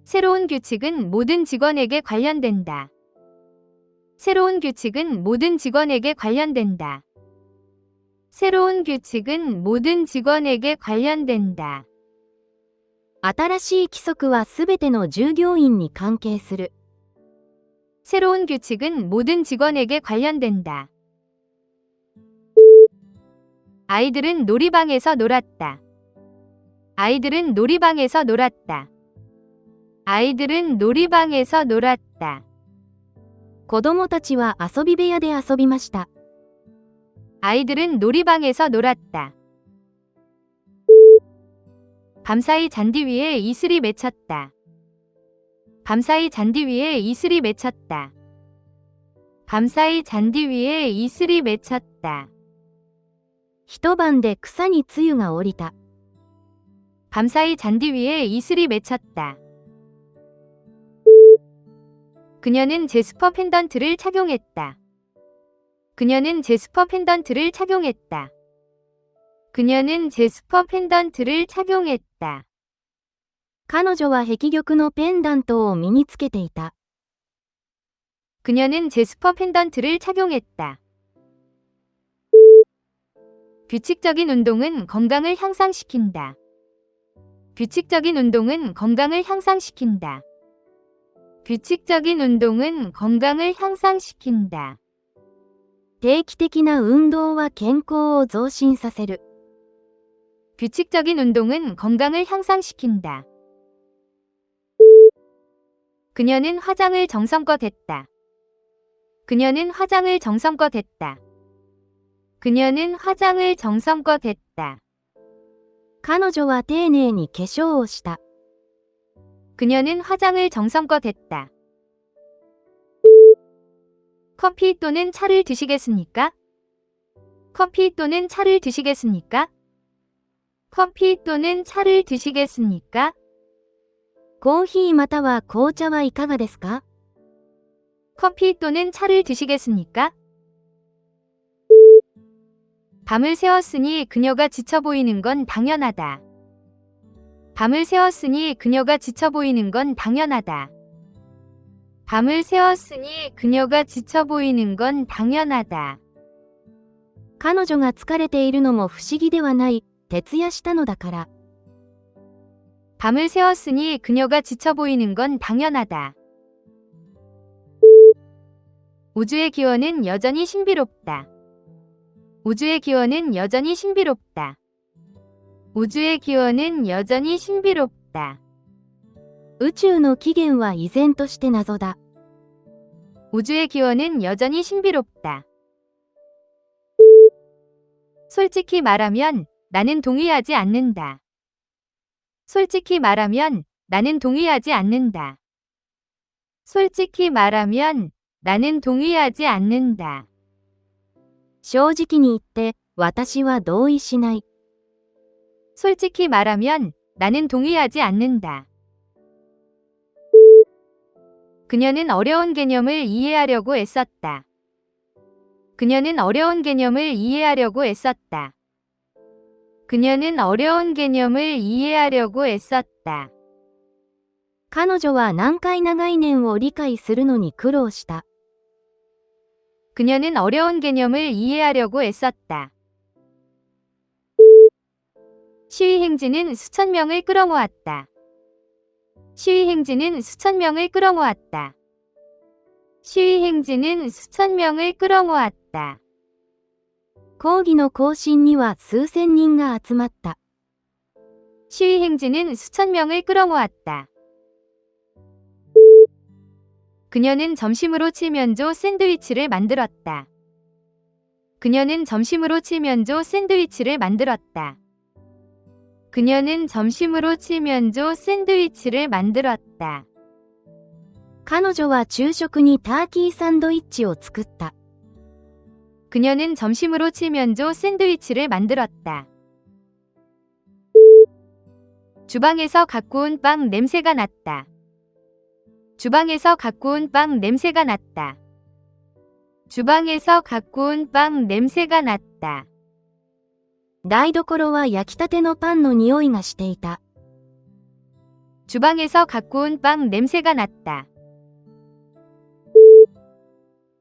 새로운 규칙은 모든 직원에게 관련된다. 새로운 규칙은 모든 직원에게 관련된다. 새로운 규칙은 모든 직원에게 관련된다. 新しい規則はすべての従業員に関係する。 새로운 규칙은 모든 직원에게 관련된다. 아이들은 놀이방에서 놀았다. 아이들은 놀이방에서 놀았다. 아이들은 놀이방에서 놀았다. 子供たちは遊び部屋で遊びました。 아이들은 놀이방에서 놀았다. 밤사이 잔디 위에 이슬이 맺혔다. 밤사이 잔디 위에 이슬이 맺혔다. 밤사이 잔디 위에 이슬이 맺혔다. 一晩で草に露が降りた。 밤사이 잔디 위에 이슬이 맺혔다. 그녀는 제스퍼 펜던트를 착용했다. 그녀는 제스퍼 펜던트를 착용했다. 그녀는 제스퍼 펜던트를 착용했다. 彼女は碧玉のペンダントを身につけていた。 그녀는 제스퍼 펜던트를 착용했다. 규칙적인 운동은 건강을 향상시킨다. 규칙적인 운동은 건강을 향상시킨다. 규칙적인 운동은 건강을 향상시킨다. 定期的な運動は健康を増進させる。 규칙적인 운동은 건강을 향상시킨다. 그녀는 화장을 정성껏 했다. 그녀는 화장을 정성껏 했다. 그녀는 화장을 정성껏 했다. 彼女は丁寧に化粧をした。 그녀는 화장을 정성껏 했다. 커피 또는 차를 드시겠습니까? 커피 또는 차를 드시겠습니까? 커피 또는 차를 드시겠습니까? コーヒーまたは紅茶はいかがですか？ 커피 또는 차를 드시겠습니까? 밤을 새웠으니 그녀가 지쳐 보이는 건 당연하다. 밤을 새웠으니 그녀가 지쳐 보이는 건 당연하다. 밤을 새웠으니 그녀가 지쳐 보이는 건 당연하다. 彼女が疲れているのも不思議ではない。徹夜したのだから。 밤을 새웠으니 그녀가 지쳐 보이는 건 당연하다. 우주의 기원은 여전히 신비롭다. 우주의 기원은 여전히 신비롭다. 우주의 기원은 여전히 신비롭다. 宇宙の起源は依然として謎だ。 우주의 기원은 여전히 신비롭다. 솔직히 말하면 나는 동의하지 않는다. 솔직히 말하면 나는 동의하지 않는다. 솔직히 말하면 나는 동의하지 않는다. 正直に言って私は同意しない。 솔직히 말하면 나는 동의하지 않는다. 그녀는 어려운 개념을 이해하려고 애썼다. 그녀는 어려운 개념을 이해하려고 애썼다. 그녀는 어려운 개념을 이해하려고 애썼다. 彼女は難解な概念を理解するのに苦労した。 그녀는 어려운 개념을 이해하려고 애썼다. 시위 행진은 수천 명을 끌어모았다. 시위 행진은 수천 명을 끌어모았다. 시위 행진은 수천 명을 끌어모았다. 抗議の行進には数千人が集まった。 시위 행진은 수천 명을 끌어모았다. 그녀는 점심으로 칠면조 샌드위치를 만들었다. 그녀는 점심으로 칠면조 샌드위치를 만들었다. 그녀는 점심으로 칠면조 샌드위치를 만들었다. 彼女は昼食にターキーサンドイッチを作った。 그녀는 점심으로 칠면조 샌드위치를 만들었다. 주방에서 갖고 온 빵 냄새가 났다. 주방에서 갖고 온 빵 냄새가 났다. 주방에서 갖고 온 빵 냄새가 났다. 台所は焼きたてのパンの匂いがしていた。 주방에서 갖고 온 빵 냄새가 났다.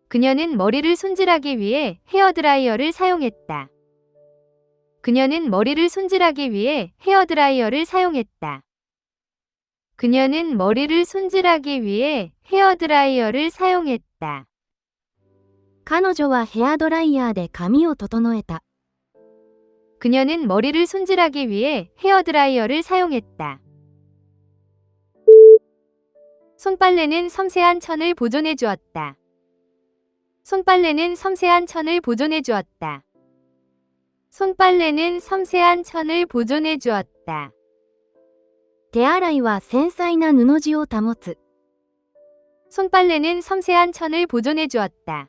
그녀는 머리를 손질하기 위해 헤어드라이어를 사용했다. 그녀는 머리를 손질하기 위해 헤어드라이어를 사용했다. 그녀는 머리를 손질하기 위해 헤어드라이어를 사용했다. 彼女はヘアドライヤーで髪を整えた。 그녀는 머리를 손질하기 위해 헤어드라이어를 사용했다. 손빨래는 섬세한 천을 보존해 주었다. 손빨래는 섬세한 천을 보존해 주었다. 손빨래는 섬세한 천을 보존해 주었다. 手洗いは繊細な布地を保つ。 손빨래는 섬세한 천을 보존해 주었다.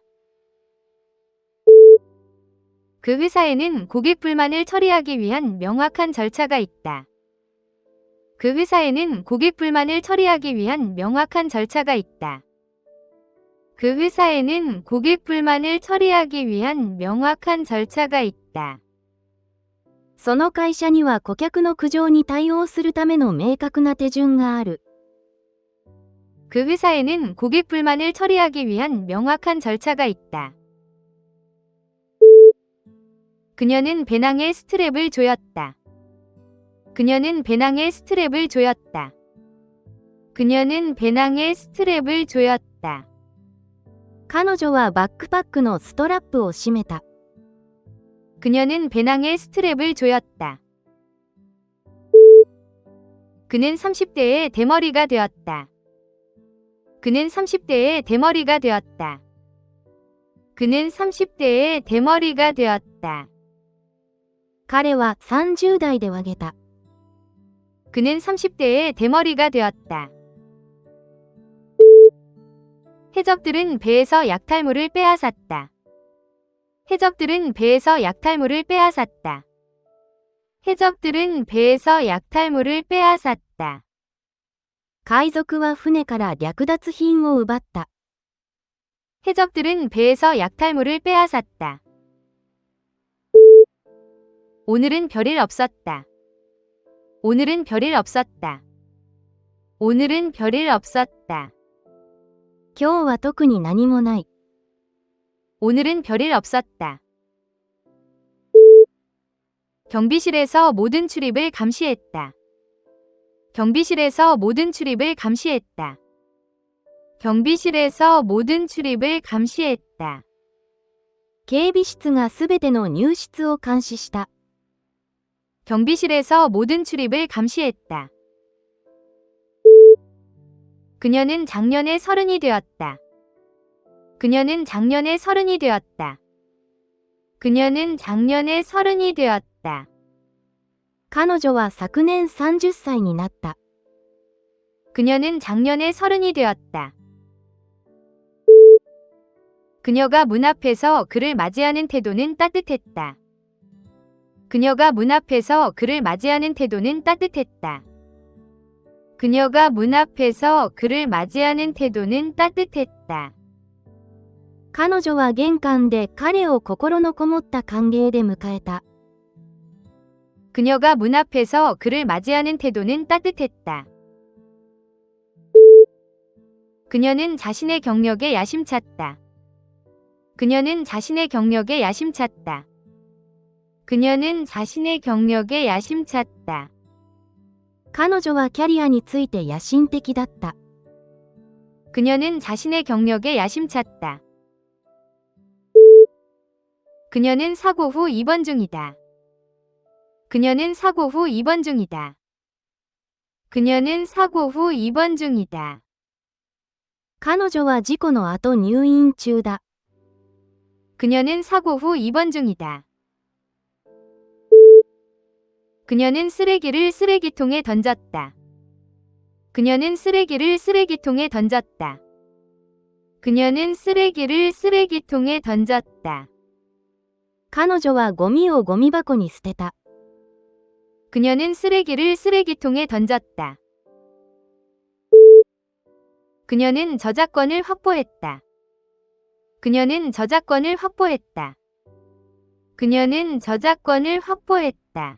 그 회사에는 고객 불만을 처리하기 위한 명확한 절차가 있다. 그 회사에는 고객 불만을 처리하기 위한 명확한 절차가 있다. 그 회사에는 고객 불만을 처리하기 위한 명확한 절차가 있다. その会社には顧客の苦情に対応するための明確な手順がある。 그 회사에는 고객 불만을 처리하기 위한 명확한 절차가 있다. 그녀는 배낭에 스트랩을 조였다. 그녀는 배낭에 스트랩을 조였다. 그녀는 배낭에 스트랩을 조였다. 彼女はバックパックのストラップを締めた。 그녀는 배낭에 스트랩을 조였다. 그는 30대의 대머리가 되었다. 그는 30대의 대머리가 되었다. 그는 30대의 대머리가 되었다. 彼は30代で挙げた。 그는 30대의 대머리가 되었다. 해적들은 배에서 약탈물을 빼앗았다. 해적들은 배에서 약탈물을 빼앗았다. 해적들은 배에서 약탈물을 빼앗았다. 海賊は船から略奪品を奪った。 해적들은 배에서 약탈물을 빼앗았다. 오늘은 별일 없었다. 오늘은 별일 없었다. 오늘은 별일 없었다. 今日は特に何もない。 오늘은 별일 없었다. 경비실에서 모든 출입을 감시했다. 경비실에서 모든 출입을 감시했다. 경비실에서 모든 출입을 감시했다. 警備室がすべての入室を監視した。 경비실에서 모든 출입을 감시했다. 그녀는 작년에 30이 되었다. 그녀는 작년에 30이 되었다. 그녀는 작년에 30이 되었다. 彼女は昨年30歳になった。 그녀는 작년에 30이 되었다. 그녀가 문 앞에서 그를 맞이하는 태도는 따뜻했다. 그녀가 문 앞에서 그를 맞이하는 태도는 따뜻했다. 그녀가 문 앞에서 그를 맞이하는 태도는 따뜻했다. 彼女は玄関で彼を心のこもった歓迎で迎えた。 그녀가 문 앞에서 그를 맞이하는 태도는 따뜻했다. 그녀는 자신의 경력에 야심찼다. 그녀는 자신의 경력에 야심찼다. 그녀는 자신의 경력에 야심찼다. 彼女はキャリアについて野心的だった。 그녀는 자신의 경력에 야심찼다. 그녀는 사고 후 입원 중이다. 그녀는 사고 후 입원 중이다. 그녀는 사고 후 입원 중이다. 彼女は事故の後入院中だ。 그녀는 사고 후 입원 중이다. 그녀는 쓰레기를 쓰레기통에 던졌다. 그녀는 쓰레기를 쓰레기통에 던졌다. 그녀는 쓰레기를 쓰레기통에 던졌다. 彼女はゴミをゴミ箱に捨てた。 그녀는 쓰레기를 쓰레기통에 던졌다. 그녀는 저작권을 확보했다. 그녀는 저작권을 확보했다. 그녀는 저작권을 확보했다.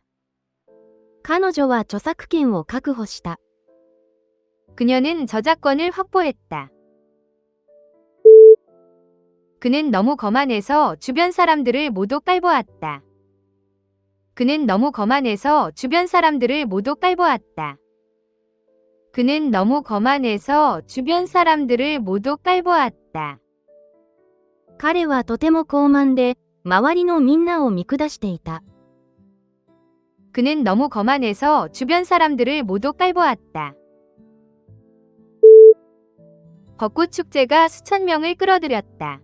彼女は著作権を確保した。 그녀는 저작권을 확보했다. 그는 너무 거만해서 주변 사람들을 모두 깔보았다. 그는 너무 거만해서 주변 사람들을 모두 깔보았다. 그는 너무 거만해서 주변 사람들을 모두 깔보았다. 彼はとても高慢で、周りのみんなを見下していた。 그는 너무 거만해서 주변 사람들을 모두 깔보았다. 벚꽃 축제가 수천 명을 끌어들였다.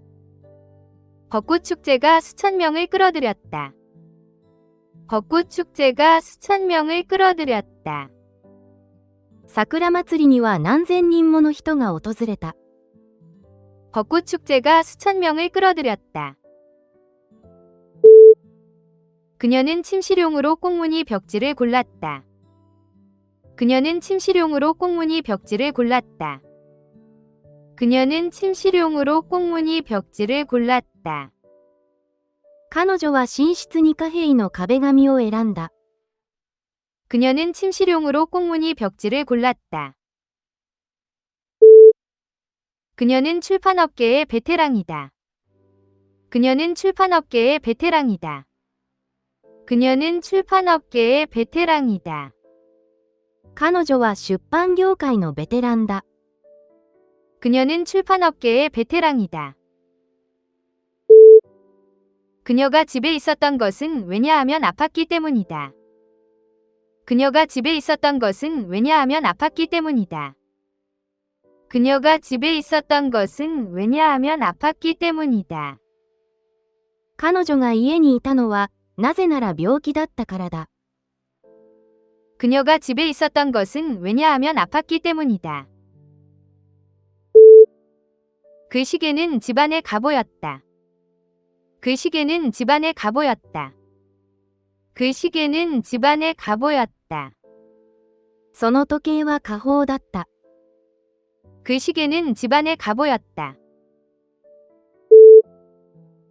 벚꽃 축제가 수천 명을 끌어들였다. 벚꽃 축제가 수천 명을 끌어들였다. 桜祭りには何千人もの人が訪れた。 벚꽃 축제가 수천 명을 끌어들였다. 그녀는 침실용으로 꽁무니 벽지를 골랐다. 그녀는 침실용으로 꽁무니 벽지를 골랐다. 그녀는 침실용으로 꽁무니 벽지를 골랐다. 彼女は寝室に貨幣の壁紙を選んだ。 그녀는 침실용으로 꽁무니 벽지를 골랐다. 그녀는 출판업계의 베테랑이다. 그녀는 출판업계의 베테랑이다. 그녀는 출판업계의 베테랑이다. 彼女は出版業界のベテランだ。 그녀는 출판업계의 베테랑이다. 그녀가 집에 있었던 것은 왜냐하면 아팠기 때문이다. 그녀가 집에 있었던 것은 왜냐하면 아팠기 때문이다. 그녀가 집에 있었던 것은 왜냐하면 아팠기 때문이다. 彼女が家にいたのは、なぜなら病気だったからだ。 그녀가 집에 있었던 것은 왜냐하면 아팠기 때문이다. 그 시계는 집안의 갑오였다. 그 시계는 집안의 갑오였다. 그 시계는 집안의 갑오였다. その時計は家宝だった。 그 시계는 집안의 갑오였다.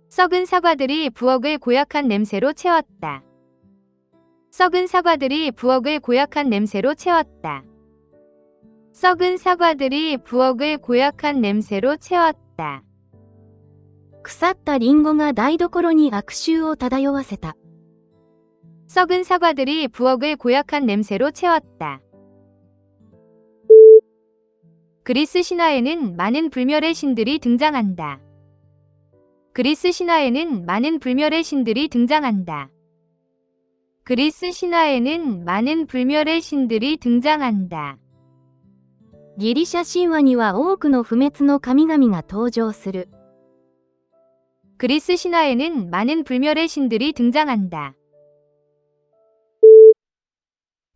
썩은 사과들이 부엌을 고약한 냄새로 채웠다. 썩은 사과들이 부엌을 고약한 냄새로 채웠다. 썩은 사과들이 부엌을 고약한 냄새로 채웠다. 腐ったリンゴが台所に悪臭を漂わせた。 썩은 사과들이 부엌을 고약한 냄새로 채웠다. 그리스 신화에는 많은 불멸의 신들이 등장한다. 그리스 신화에는 많은 불멸의 신들이 등장한다. 그리스 신화에는 많은 불멸의 신들이 등장한다. ギリシャ神話には多くの不滅の神々が登場する。 그리스 신화에는 많은 불멸의 신들이 등장한다.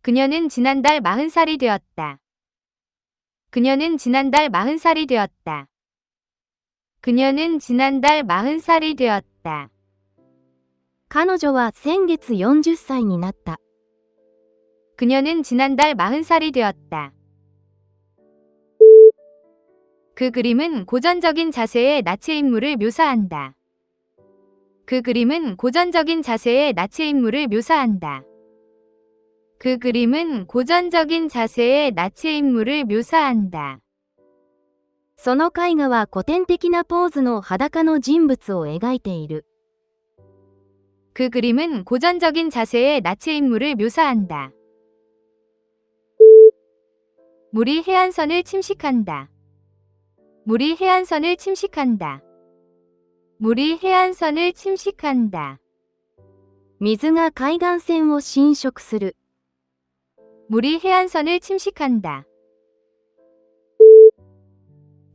그녀는 지난달 40살이 되었다. 그녀는 지난달 40살이 되었다. 그녀는 지난달 40살이 되었다. 彼女は先月40歳になった。 그녀는 지난달 40살이 되었다. 그 그림은 고전적인 자세의 나체 인물을 묘사한다. 그 그림은 고전적인 자세의 나체 인물을 묘사한다. 그 그림은 고전적인 자세의 나체 인물을 묘사한다. その絵画は古典的なポーズの裸の人物を描いている。 그 그림은 고전적인 자세의 나체 인물을 묘사한다. 물이 해안선을 침식한다. 물이 해안선을 침식한다. 물이 해안선을 침식한다. 水が海岸線を侵食する。 물이 해안선을 침식한다.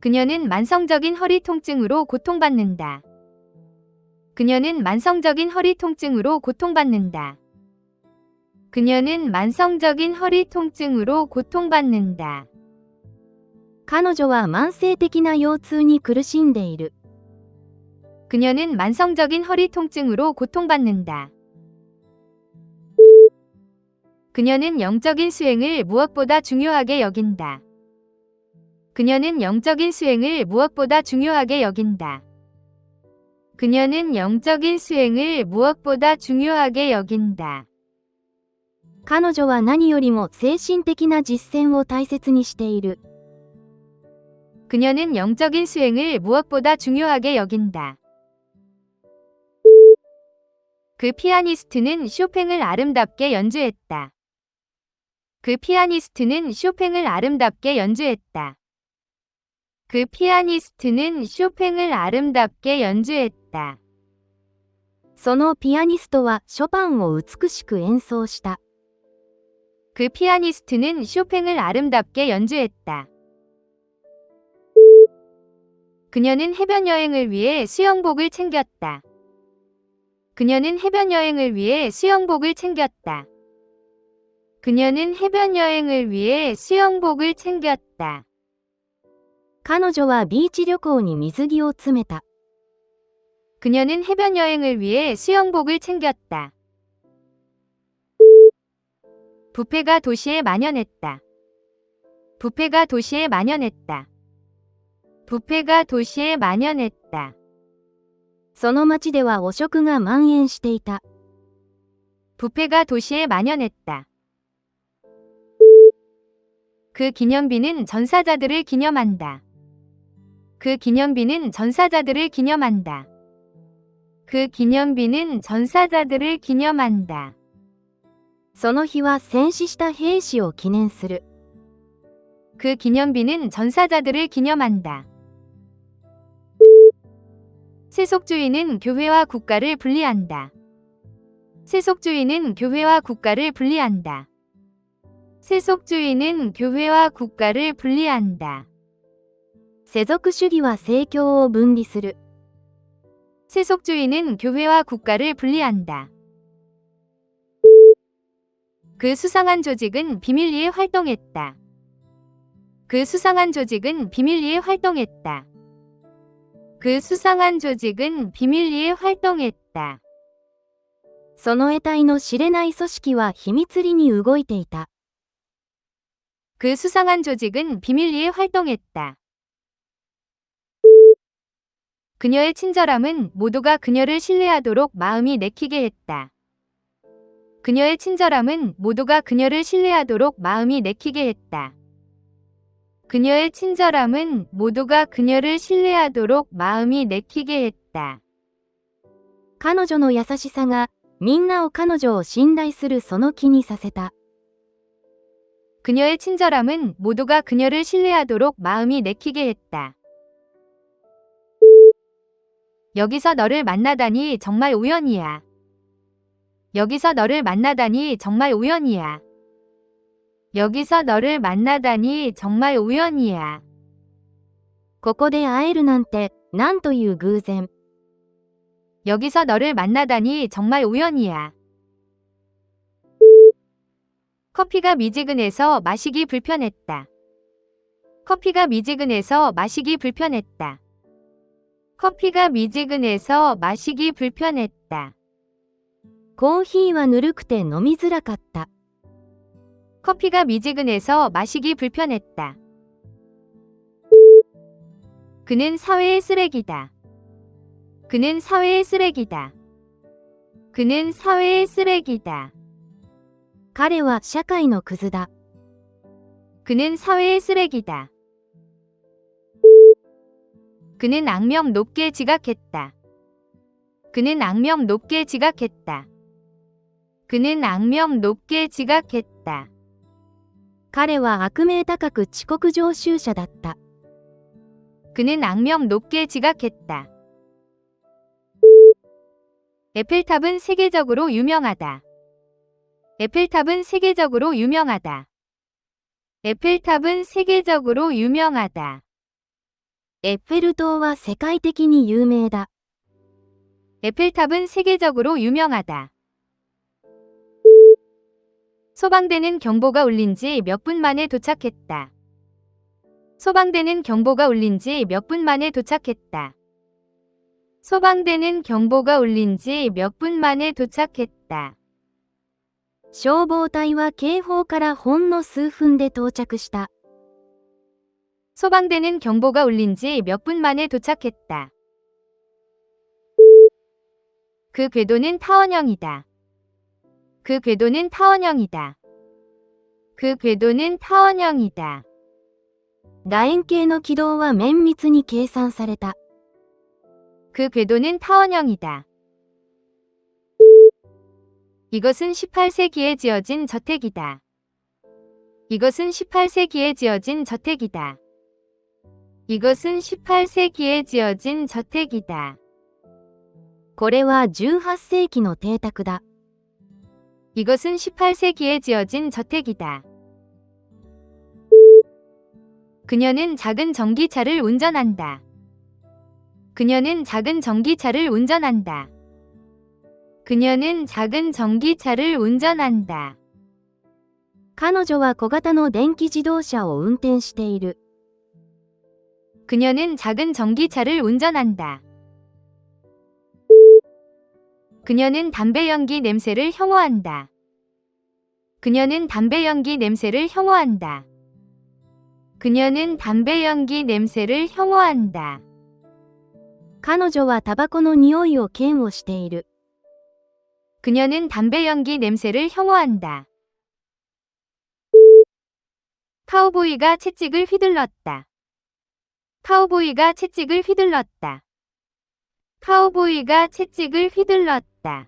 그녀는 만성적인 허리 통증으로 고통받는다. 그녀는 만성적인 허리 통증으로 고통받는다. 그녀는 만성적인 허리 통증으로 고통받는다. 彼女は慢性的な腰痛に苦しんでいる。 그녀는 만성적인 허리 통증으로 고통받는다. 그녀는 영적인 수행을 무엇보다 중요하게 여긴다. 그녀는 영적인 수행을 무엇보다 중요하게 여긴다. 그녀는 영적인 수행을 무엇보다 중요하게 여긴다. 彼女は何よりも精神的な実践を大切にしている。 그녀는 영적인 수행을 무엇보다 중요하게 여긴다. 그 피아니스트는 쇼팽을 아름답게 연주했다. 그 피아니스트는 쇼팽을 아름답게 연주했다. 그 피아니스트는 쇼팽을 아름답게 연주했다. そのピアニストはショパンを美しく演奏した。 그 피아니스트는 쇼팽을 아름답게 연주했다. 그녀는 해변 여행을 위해 수영복을 챙겼다. 그녀는 해변 여행을 위해 수영복을 챙겼다. 그녀는 해변 여행을 위해 수영복을 챙겼다. 彼女はビーチ旅行に水着を詰めた。 그녀는 해변 여행을 위해 수영복을 챙겼다. 부패가 도시에 만연했다. 부패가 도시에 만연했다. 부패가 도시에 만연했다. その町では汚職が蔓延していた。 부패가 도시에 만연했다. 그 기념비는 전사자들을 기념한다. 그 기념비는 전사자들을 기념한다. 그 기념비는 전사자들을 기념한다. その日は戦死した兵士を記念する。 그 기념비는 전사자들을 기념한다. 세속주의는 교회와 국가를 분리한다. 세속주의는 교회와 국가를 분리한다. 세속주의는 교회와 국가를 분리한다. 世俗主義は政教を分離する。 세속주의는 교회와 국가를 분리한다. 그 수상한 조직은 비밀리에 활동했다. 그 수상한 조직은 비밀리에 활동했다. 그 수상한 조직은 비밀리에 활동했다. その得体の知れない組織は秘密裏に動いていた。 그 수상한 조직은 비밀리에 활동했다. 그녀의 친절함은 모두가 그녀를 신뢰하도록 마음이 내키게 했다. 그녀의 친절함은 모두가 그녀를 신뢰하도록 마음이 내키게 했다. 그녀의 친절함은 모두가 그녀를 신뢰하도록 마음이 내키게 했다. 彼女の優しさがみんなを彼女を信頼するその気にさせた。 그녀의 친절함은 모두가 그녀를 신뢰하도록 마음이 내키게 했다. 여기서 너를 만나다니 정말 우연이야. 여기서 너를 만나다니 정말 우연이야. 여기서 너를 만나다니 정말 우연이야. ここで会えるなんて、なんという偶然。 여기서 너를 만나다니 정말 우연이야. 커피가 미지근해서 마시기 불편했다. 커피가 미지근해서 마시기 불편했다. 커피가 미지근해서 마시기 불편했다. コーヒーはぬるくて飲みづらかった。 커피가 미지근해서 마시기 불편했다. 그는 사회의 쓰레기다. 그는 사회의 쓰레기다. 그는 사회의 쓰레기다. 彼は社会のクズだ。 그는 사회의 쓰레기다. 그는 악명 높게 지각했다. 그는 악명 높게 지각했다. 그는 악명 높게 지각했다. 彼は悪名高く遅刻常習者だった。 그는 악명 높게 지각했다. 에펠탑은 세계적으로 유명하다. 에펠탑은 세계적으로 유명하다. 에펠탑은 세계적으로 유명하다. エッフェル塔は世界的に有名だ。 에펠탑은 세계적으로 유명하다. 소방대는 경보가 울린 지 몇 분 만에 도착했다. 소방대는 경보가 울린 지 몇 분 만에 도착했다. 소방대는 경보가 울린 지 몇 분 만에 도착했다. 消防隊は警報からほんの数分で到着した。 소방대는 경보가 울린 지 몇 분 만에 도착했다. 그 궤도는 타원형이다. 그 궤도는 타원형이다. 그 궤도는 타원형이다. 楕円形の軌道は綿密に計算された。 그 궤도는 타원형이다. 이것은 18세기에 지어진 저택이다. 이것은 18세기에 지어진 저택이다. 이것은 18세기에 지어진 저택이다. これは18世紀の邸宅だ。 이것은 18세기에 지어진 저택이다. 그녀는 작은 전기차를 운전한다. 그녀는 작은 전기차를 운전한다. 그녀는 작은 전기차를 운전한다. 彼女は小型の電気自動車を運転している。 그녀는 작은 전기차를 운전한다. 그녀는 담배 연기 냄새를 혐오한다. 그녀는 담배 연기 냄새를 혐오한다. 그녀는 담배 연기 냄새를 혐오한다. 彼女はタバコの匂いを嫌悪している。 그녀는 담배 연기 냄새를 혐오한다. 카우보이가 채찍을 휘둘렀다. 카우보이가 채찍을 휘둘렀다. 카우보이가 채찍을 휘둘렀다.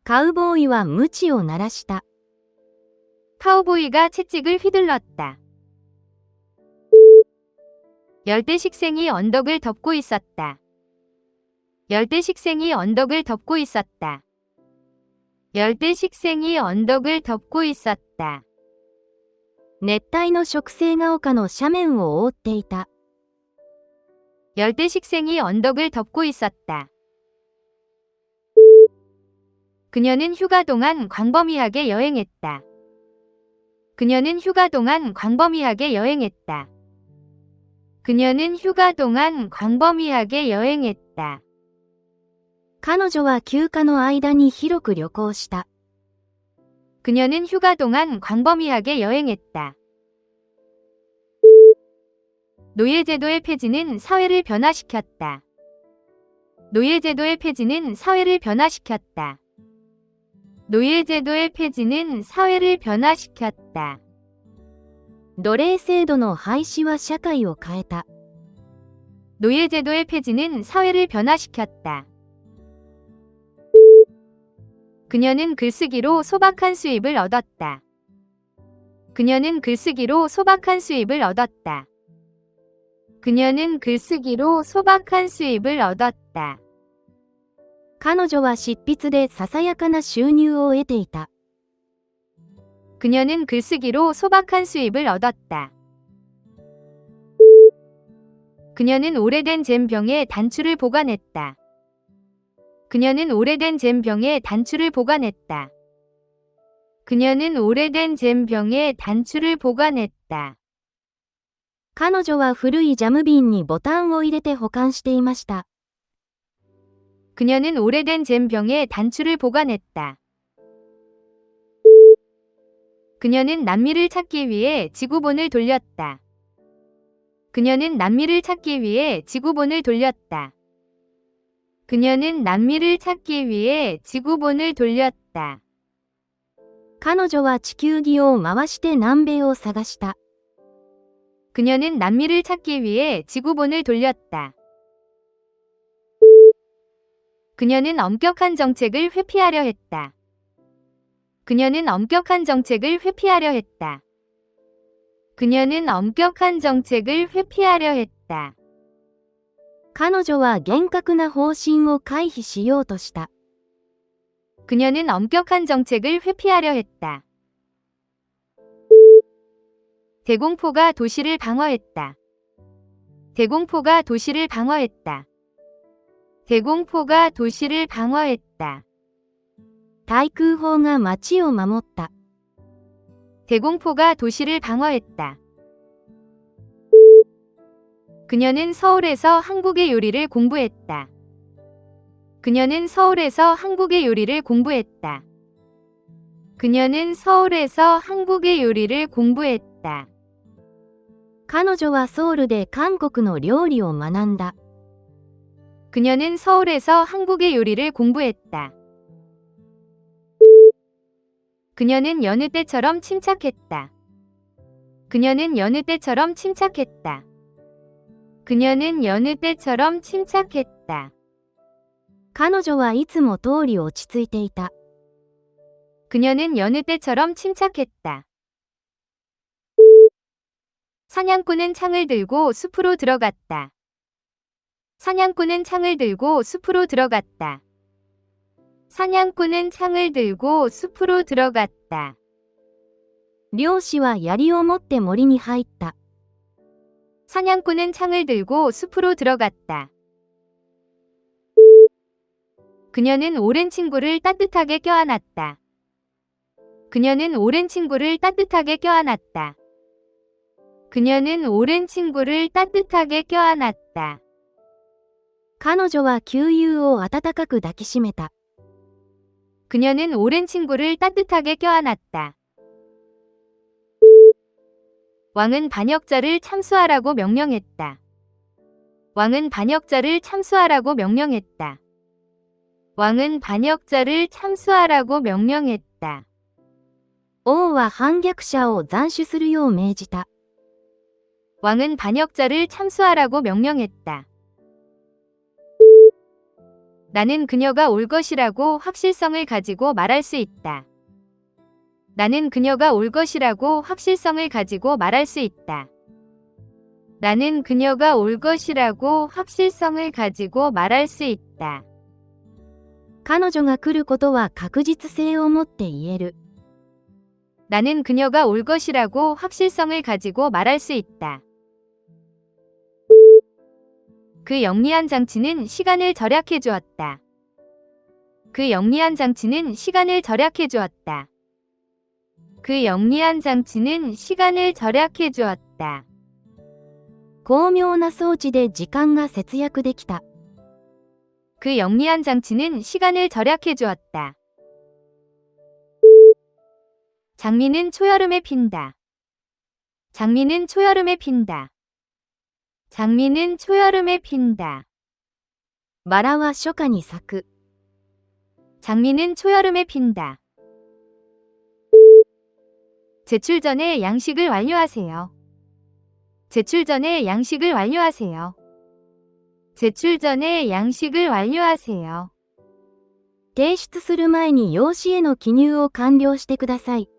カウボーイは鞭を鳴らした。 카우보이가 채찍을 휘둘렀다. 열대식생이 언덕을 덮고 있었다. 열대식생이 언덕을 덮고 있었다. 열대식생이 언덕을 덮고 있었다. 熱帯の植生が丘の斜面を覆っていた。 열대식생이 언덕을 덮고 있었다. 그녀는 휴가 동안 광범위하게 여행했다. 그녀는 휴가 동안 광범위하게 여행했다. 그녀는 휴가 동안 광범위하게 여행했다. 彼女は休暇の間に広く旅行した。 그녀는 휴가 동안 광범위하게 여행했다. 노예제도의 폐지는 사회를 변화시켰다. 노예제도의 폐지는 사회를 변화시켰다. 노예제도의 폐지는 사회를 변화시켰다. 奴隷制度の廃止は社会を変えた。 노예제도의 폐지는 사회를 변화시켰다. 그녀는 글쓰기로 소박한 수입을 얻었다. 그녀는 글쓰기로 소박한 수입을 얻었다. 그녀는 글쓰기로 소박한 수입을 얻었다. 彼女は執筆でささやかな収入を得ていた。 그녀는 글쓰기로 소박한 수입을 얻었다. 그녀는 오래된 잼병에 단추를 보관했다. 그녀는 오래된 잼병에 단추를 보관했다. 그녀는 오래된 잼병에 단추를 보관했다. 彼女は古いジャム瓶にボタンを入れて保管していました。 그녀는 오래된 잼병에 단추를 보관했다. 그녀는 남미를 찾기 위해 지구본을 돌렸다. 그녀는 남미를 찾기 위해 지구본을 돌렸다. 그녀는 남미를 찾기 위해 지구본을 돌렸다. 彼女は地球儀を回して南米を探した。 그녀는 남미를 찾기 위해 지구본을 돌렸다. 그녀는 엄격한 정책을 회피하려 했다. 그녀는 엄격한 정책을 회피하려 했다. 그녀는 엄격한 정책을 회피하려 했다. 彼女は厳格な方針を回避しようとした。 그녀는 엄격한 정책을 회피하려 했다. 대공포가 도시를 방어했다. 대공포가 도시를 방어했다. 대공포가 도시를 방어했다. 対空砲が街を守った。 대공포가 도시를 방어했다. 그녀는 서울에서 한국의 요리를 공부했다. 그녀는 서울에서 한국의 요리를 공부했다. 그녀는 서울에서 한국의 요리를 공부했다. 彼女はソウルで韓国の料理を学んだ。 그녀는 서울에서 한국의 요리를 공부했다. 그녀는 여느 때처럼 침착했다. 그녀는 여느 때처럼 침착했다. 그녀는 여느 때처럼 침착했다. 彼女はいつも通り落ち着いていた。 그녀는 여느 때처럼 침착했다. 사냥꾼은 창을 들고 숲으로 들어갔다. 사냥꾼은 창을 들고 숲으로 들어갔다. 사냥꾼은 창을 들고 숲으로 들어갔다. 猟師は槍を持って森に入った。 사냥꾼은 창을 들고 숲으로 들어갔다. 그녀는 오랜 친구를 따뜻하게 껴안았다. 그녀는 오랜 친구를 따뜻하게 껴안았다. 그녀는 오랜 친구를 따뜻하게 껴안았다. 彼女は旧友を温かく抱きしめた。 그녀는 오랜 친구를 따뜻하게 껴안았다. 왕은 반역자를 참수하라고 명령했다. 왕은 반역자를 참수하라고 명령했다. 왕은 반역자를 참수하라고 명령했다. 王は反逆者を斬首するよう命じた。 왕은 반역자를 참수하라고 명령했다. 나는 그녀가 올 것이라고 확실성을 가지고 말할 수 있다. 나는 그녀가 올 것이라고 확실성을 가지고 말할 수 있다. 나는 그녀가 올 것이라고 확실성을 가지고 말할 수 있다. 彼女が来ることは確実性を持って言える。 나는 그녀가 올 것이라고 확실성을 가지고 말할 수 있다. 그 영리한 장치는 시간을 절약해 주었다. 그 영리한 장치는 시간을 절약해 주었다. 그 영리한 장치는 시간을 절약해 주었다. 巧妙な装置で時間が節約できた。 그 영리한 장치는 시간을 절약해 주었다. 장미는 초여름에 핀다. 장미는 초여름에 핀다. 장미는 초여름에 핀다. バラは初夏に咲く。 장미는 초여름에 핀다. 제출 전에 양식을 완료하세요. 제출 전에 양식을 완료하세요. 제출 전에 양식을 완료하세요. 提出する前に用紙への記入を完了してください。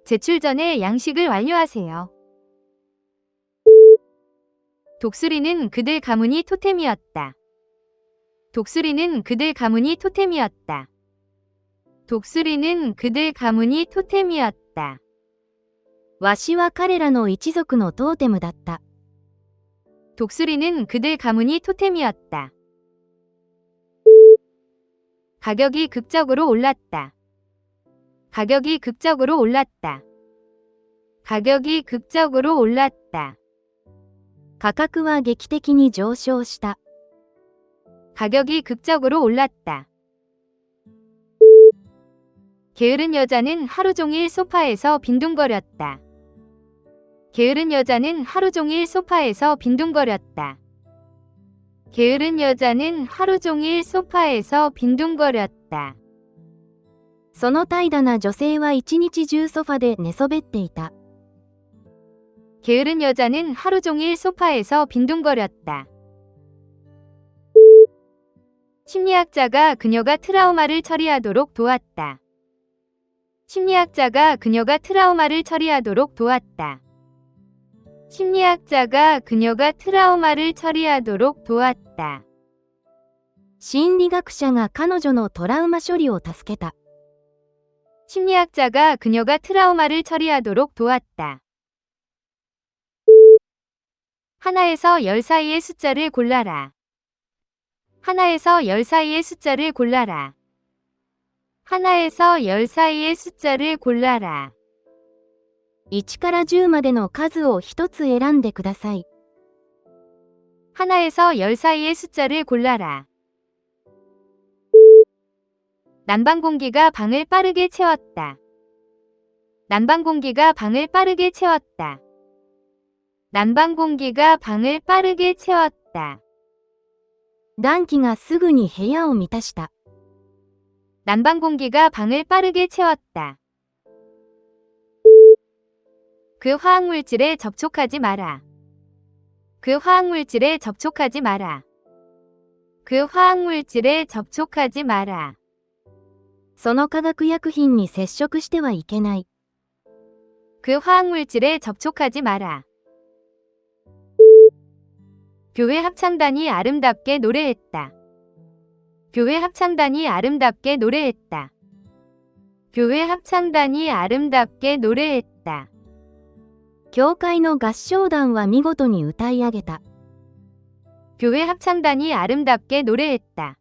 제출 전에 양식을 완료하세요. 독수리는 그들 가문이 토템이었다. 독수리는 그들 가문이 토템이었다. 독수리는 그들 가문이 토템이었다. わしは彼らの一族のトーテムだった。 독수리는 그들 가문이 토템이었다. 가격이 극적으로 올랐다. 가격이 극적으로 올랐다. 가격이 극적으로 올랐다. 価格は劇的に上昇した。 가격이 극적으로 올랐다. 게으른 여자는 하루 종일 소파에서 빈둥거렸다. 게으른 여자는 하루 종일 소파에서 빈둥거렸다. 게으른 여자는 하루 종일 소파에서 빈둥거렸다. その怠惰な女性は一日中ソファで寝そべっていた。 게으른 여자는 하루 종일 소파에서 빈둥거렸다. 심리학자가 그녀가 트라우마를 처리하도록 도왔다. 심리학자가 그녀가 트라우마를 처리하도록 도왔다. 심리학자가 그녀가 트라우마를 처리하도록 도왔다. 心理学者が彼女のトラウマ処理を助けた。 심리학자가 그녀가 트라우마를 처리하도록 도왔다. 하나에서 열 사이의 숫자를 골라라. 하나에서 열 사이의 숫자를 골라라. 하나에서 열 사이의 숫자를 골라라. 1から10までの数を1つ選んでください。 하나에서 열 사이의 숫자를 골라라. 난방 공기가 방을 빠르게 채웠다. 난방 공기가 방을 빠르게 채웠다. 난방 공기가 방을 빠르게 채웠다. 暖気がすぐに部屋を満たした。 난방 공기가 방을 빠르게 채웠다. 그 화학물질에 접촉하지 마라. 그 화학물질에 접촉하지 마라. 그 화학물질에 접촉하지 마라. その化学薬品に接触してはいけない。 그 화학물질에 접촉하지 마라. 교회 합창단이 아름답게 노래했다. 교회 합창단이 아름답게 노래했다. 교회 합창단이 아름답게 노래했다. 教会の合唱団は見事に歌い上げた。 교회 합창단이 아름답게 노래했다.